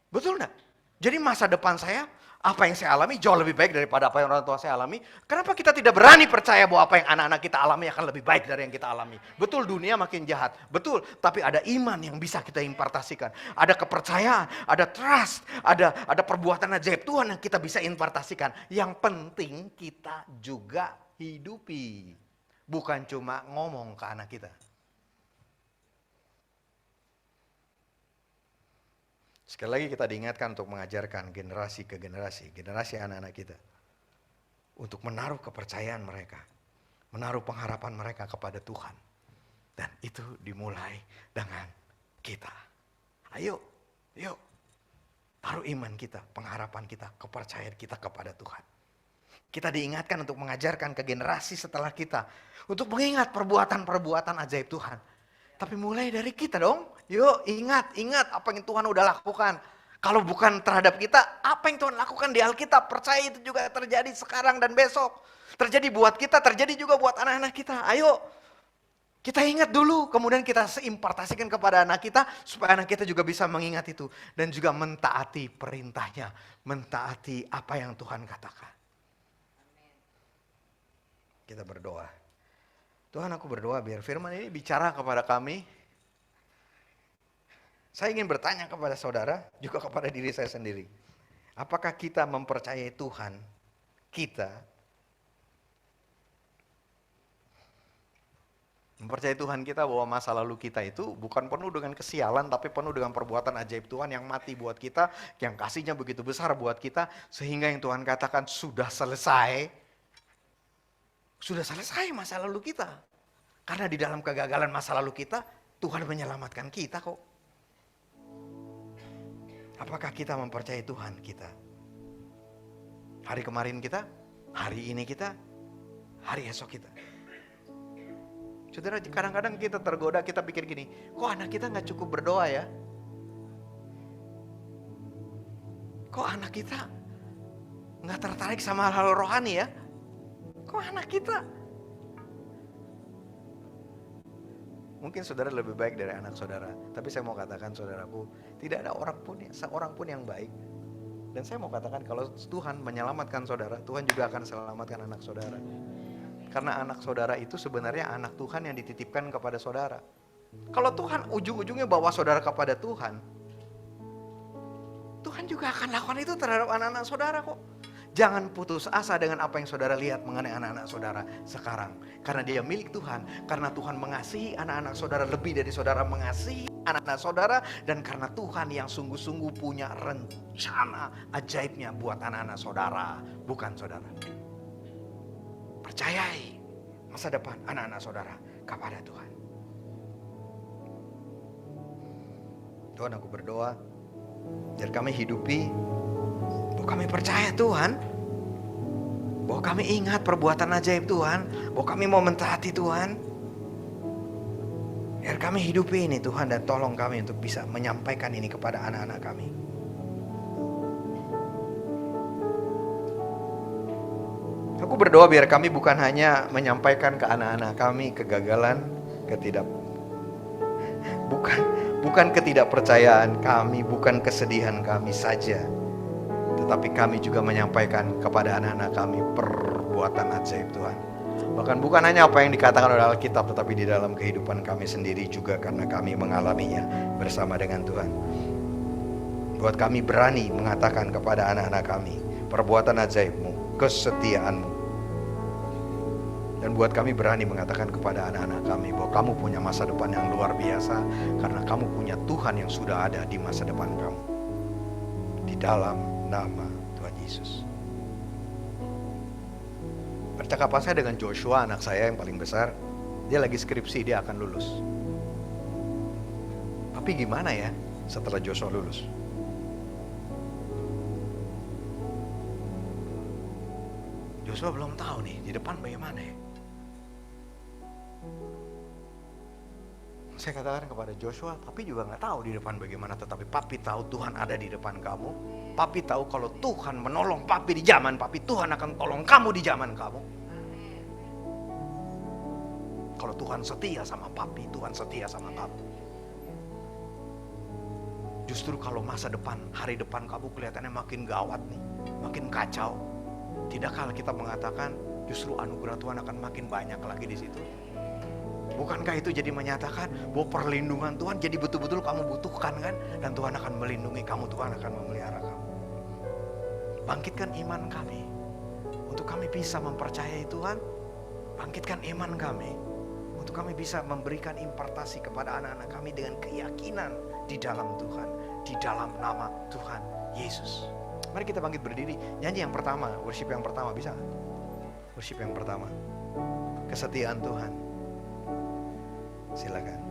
Betul enggak? Jadi masa depan saya, apa yang saya alami jauh lebih baik daripada apa yang orang tua saya alami. Kenapa kita tidak berani percaya bahwa apa yang anak-anak kita alami akan lebih baik dari yang kita alami? Betul dunia makin jahat, betul. Tapi ada iman yang bisa kita impartasikan. Ada kepercayaan, ada trust, ada perbuatan ajaib Tuhan yang kita bisa impartasikan. Yang penting kita juga hidupi. Bukan cuma ngomong ke anak kita. Sekali lagi kita diingatkan untuk mengajarkan generasi ke generasi anak-anak kita. Untuk menaruh kepercayaan mereka, menaruh pengharapan mereka kepada Tuhan. Dan itu dimulai dengan kita. Ayo, yuk. Taruh iman kita, pengharapan kita, kepercayaan kita kepada Tuhan. Kita diingatkan untuk mengajarkan ke generasi setelah kita. Untuk mengingat perbuatan-perbuatan ajaib Tuhan. Tapi mulai dari kita dong. Yuk ingat apa yang Tuhan udah lakukan. Kalau bukan terhadap kita, apa yang Tuhan lakukan di Alkitab. Percaya itu juga terjadi sekarang dan besok. Terjadi buat kita, terjadi juga buat anak-anak kita. Ayo kita ingat dulu, kemudian kita seimpartasikan kepada anak kita. Supaya anak kita juga bisa mengingat itu. Dan juga mentaati perintahnya. Mentaati apa yang Tuhan katakan. Kita berdoa. Tuhan, aku berdoa biar firman ini bicara kepada kami. Saya ingin bertanya kepada saudara, juga kepada diri saya sendiri. Apakah kita mempercayai Tuhan kita? Mempercayai Tuhan kita bahwa masa lalu kita itu bukan penuh dengan kesialan, tapi penuh dengan perbuatan ajaib Tuhan yang mati buat kita, yang kasihnya begitu besar buat kita, sehingga yang Tuhan katakan sudah selesai. Sudah selesai masa lalu kita. Karena di dalam kegagalan masa lalu kita, Tuhan menyelamatkan kita kok. Apakah kita mempercayai Tuhan kita? Hari kemarin kita, hari ini kita, hari esok kita. Saudara, kadang-kadang kita tergoda, kita pikir gini, kok anak kita gak cukup berdoa ya? Kok anak kita gak tertarik sama hal rohani ya? Kok anak kita? Mungkin saudara lebih baik dari anak saudara. Tapi saya mau katakan saudaraku, tidak ada seorang pun yang baik. Dan saya mau katakan kalau Tuhan menyelamatkan saudara, Tuhan juga akan selamatkan anak saudara. Karena anak saudara itu sebenarnya anak Tuhan yang dititipkan kepada saudara. Kalau Tuhan ujung-ujungnya bawa saudara kepada Tuhan, Tuhan juga akan lakukan itu terhadap anak-anak saudara kok. Jangan putus asa dengan apa yang saudara lihat mengenai anak-anak saudara sekarang. Karena dia milik Tuhan. Karena Tuhan mengasihi anak-anak saudara lebih dari saudara mengasihi anak-anak saudara. Dan karena Tuhan yang sungguh-sungguh punya rencana ajaibnya buat anak-anak saudara. Bukan saudara. Percayai masa depan anak-anak saudara kepada Tuhan. Tuhan, aku berdoa biar kami hidupi, bahwa kami percaya Tuhan, bahwa kami ingat perbuatan ajaib Tuhan, bahwa kami mau mentaati Tuhan. Biar kami hidupi ini Tuhan, dan tolong kami untuk bisa menyampaikan ini kepada anak-anak kami. Aku berdoa biar kami bukan hanya menyampaikan ke anak-anak kami kegagalan, bukan ketidakpercayaan kami, bukan kesedihan kami saja. Tetapi kami juga menyampaikan kepada anak-anak kami perbuatan ajaib Tuhan. Bahkan bukan hanya apa yang dikatakan oleh Alkitab, tetapi di dalam kehidupan kami sendiri juga karena kami mengalaminya bersama dengan Tuhan. Buat kami berani mengatakan kepada anak-anak kami perbuatan ajaib-Mu, kesetiaan-Mu. Dan buat kami berani mengatakan kepada anak-anak kami bahwa kamu punya masa depan yang luar biasa karena kamu punya Tuhan yang sudah ada di masa depan kamu. Di dalam nama Tuhan Yesus. Percakapan saya dengan Joshua, anak saya yang paling besar, dia lagi skripsi, dia akan lulus. Tapi gimana ya setelah Joshua lulus? Joshua belum tahu nih di depan bagaimana ya. Saya katakan kepada Joshua, papi juga nggak tahu di depan bagaimana, tetapi papi tahu Tuhan ada di depan kamu. Papi tahu kalau Tuhan menolong papi di zaman papi, Tuhan akan tolong kamu di zaman kamu. Kalau Tuhan setia sama papi, Tuhan setia sama kamu. Justru kalau masa depan, hari depan kamu kelihatannya makin gawat nih, makin kacau. Tidakkah kita mengatakan justru anugerah Tuhan akan makin banyak lagi di situ? Bukankah itu jadi menyatakan bahwa perlindungan Tuhan jadi betul-betul kamu butuhkan kan? Dan Tuhan akan melindungi kamu, Tuhan akan memelihara kamu. Bangkitkan iman kami untuk kami bisa mempercayai Tuhan. Bangkitkan iman kami untuk kami bisa memberikan impartasi kepada anak-anak kami dengan keyakinan di dalam Tuhan, di dalam nama Tuhan Yesus. Mari kita bangkit berdiri, nyanyi yang pertama, worship yang pertama, bisa? Worship yang pertama, kesetiaan Tuhan. Silakan.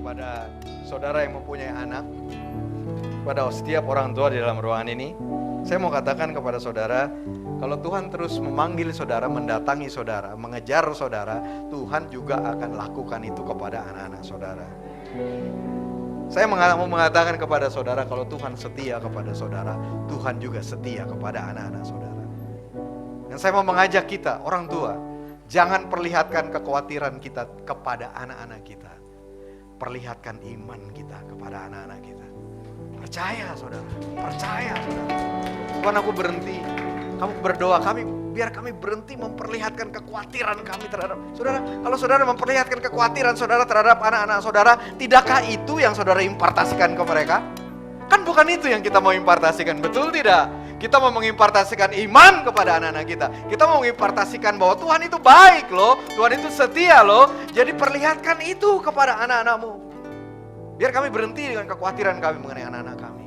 kepada saudara yang mempunyai anak, pada setiap orang tua di dalam ruangan ini, saya mau katakan kepada saudara, kalau Tuhan terus memanggil saudara, mendatangi saudara, mengejar saudara, Tuhan juga akan lakukan itu kepada anak-anak saudara. Saya mau mengatakan kepada saudara, kalau Tuhan setia kepada saudara, Tuhan juga setia kepada anak-anak saudara. Dan saya mau mengajak kita, orang tua, jangan perlihatkan kekhawatiran kita kepada anak-anak kita. Perlihatkan iman kita kepada anak-anak kita. Percaya saudara, percaya saudara. Tuhan, aku berhenti, kamu berdoa, biar kami berhenti memperlihatkan kekhawatiran kami terhadap saudara. Kalau saudara memperlihatkan kekhawatiran saudara terhadap anak-anak saudara, tidakkah itu yang saudara impartasikan ke mereka? Kan bukan itu yang kita mau impartasikan, betul tidak? Kita mau mengimpartasikan iman kepada anak-anak kita. Kita mau mengimpartasikan bahwa Tuhan itu baik loh, Tuhan itu setia loh. Jadi perlihatkan itu kepada anak-anakmu. Biar kami berhenti dengan kekhawatiran kami mengenai anak-anak kami.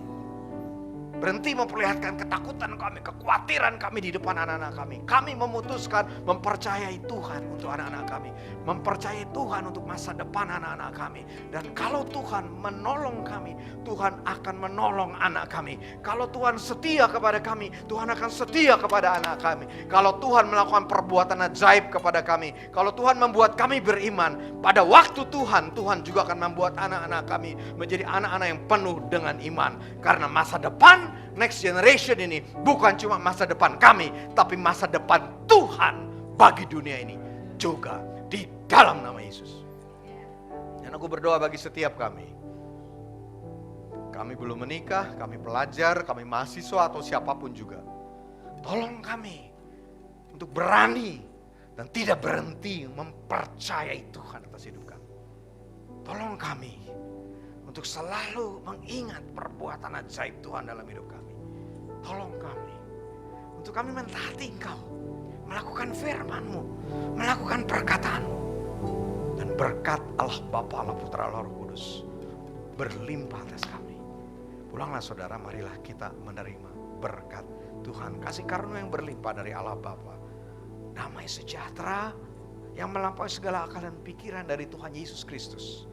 Berhenti memperlihatkan ketakutan kami, kekhawatiran kami di depan anak-anak kami. Kami memutuskan mempercayai Tuhan untuk anak-anak kami. Mempercayai Tuhan untuk masa depan anak-anak kami. Dan kalau Tuhan menolong kami, Tuhan akan menolong anak kami. Kalau Tuhan setia kepada kami, Tuhan akan setia kepada anak kami. Kalau Tuhan melakukan perbuatan ajaib kepada kami, kalau Tuhan membuat kami beriman, pada waktu Tuhan juga akan membuat anak-anak kami menjadi anak-anak yang penuh dengan iman. Karena masa depan next generation ini bukan cuma masa depan kami, tapi masa depan Tuhan bagi dunia ini juga di dalam nama Yesus. Dan aku berdoa bagi setiap kami. Kami belum menikah, kami pelajar, kami mahasiswa atau siapapun juga. Tolong kami untuk berani dan tidak berhenti mempercayai Tuhan atas hidup kami. Tolong kami untuk selalu mengingat perbuatan ajaib Tuhan dalam hidup kami. Tolong kami, untuk kami mentaati Engkau, melakukan firman-Mu, melakukan perkataan-Mu. Dan berkat Allah Bapa, Allah Putra, Allah Roh Kudus berlimpah atas kami. Pulanglah saudara, marilah kita menerima berkat Tuhan. Kasih karunia yang berlimpah dari Allah Bapa, damai sejahtera yang melampaui segala akal dan pikiran dari Tuhan Yesus Kristus.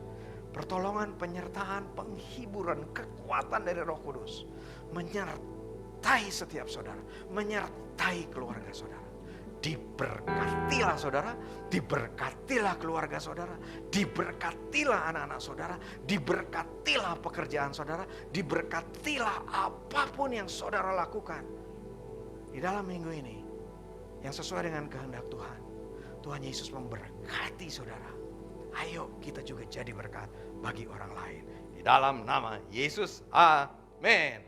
Pertolongan, penyertaan, penghiburan, kekuatan dari Roh Kudus menyertai setiap saudara, menyertai keluarga saudara. Diberkatilah saudara, diberkatilah keluarga saudara, diberkatilah anak-anak saudara, diberkatilah pekerjaan saudara, diberkatilah apapun yang saudara lakukan di dalam minggu ini yang sesuai dengan kehendak Tuhan. Tuhan Yesus memberkati saudara. Ayo kita juga jadi berkat bagi orang lain. Di dalam nama Yesus, amin.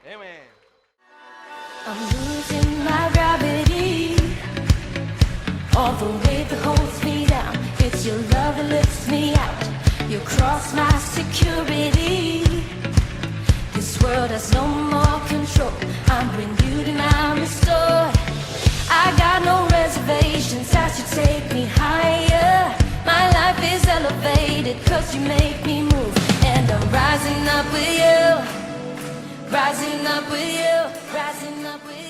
Amin. I'm losing my gravity. All the weight that holds me down. It's your love that lifts me out. You cross my security. This world has no more control. I'm renewed and I'm restored. I got no reservations. That should take me higher. My life is elevated 'cause you make me move. And I'm rising up with you. Rising up with you. Rising up with you.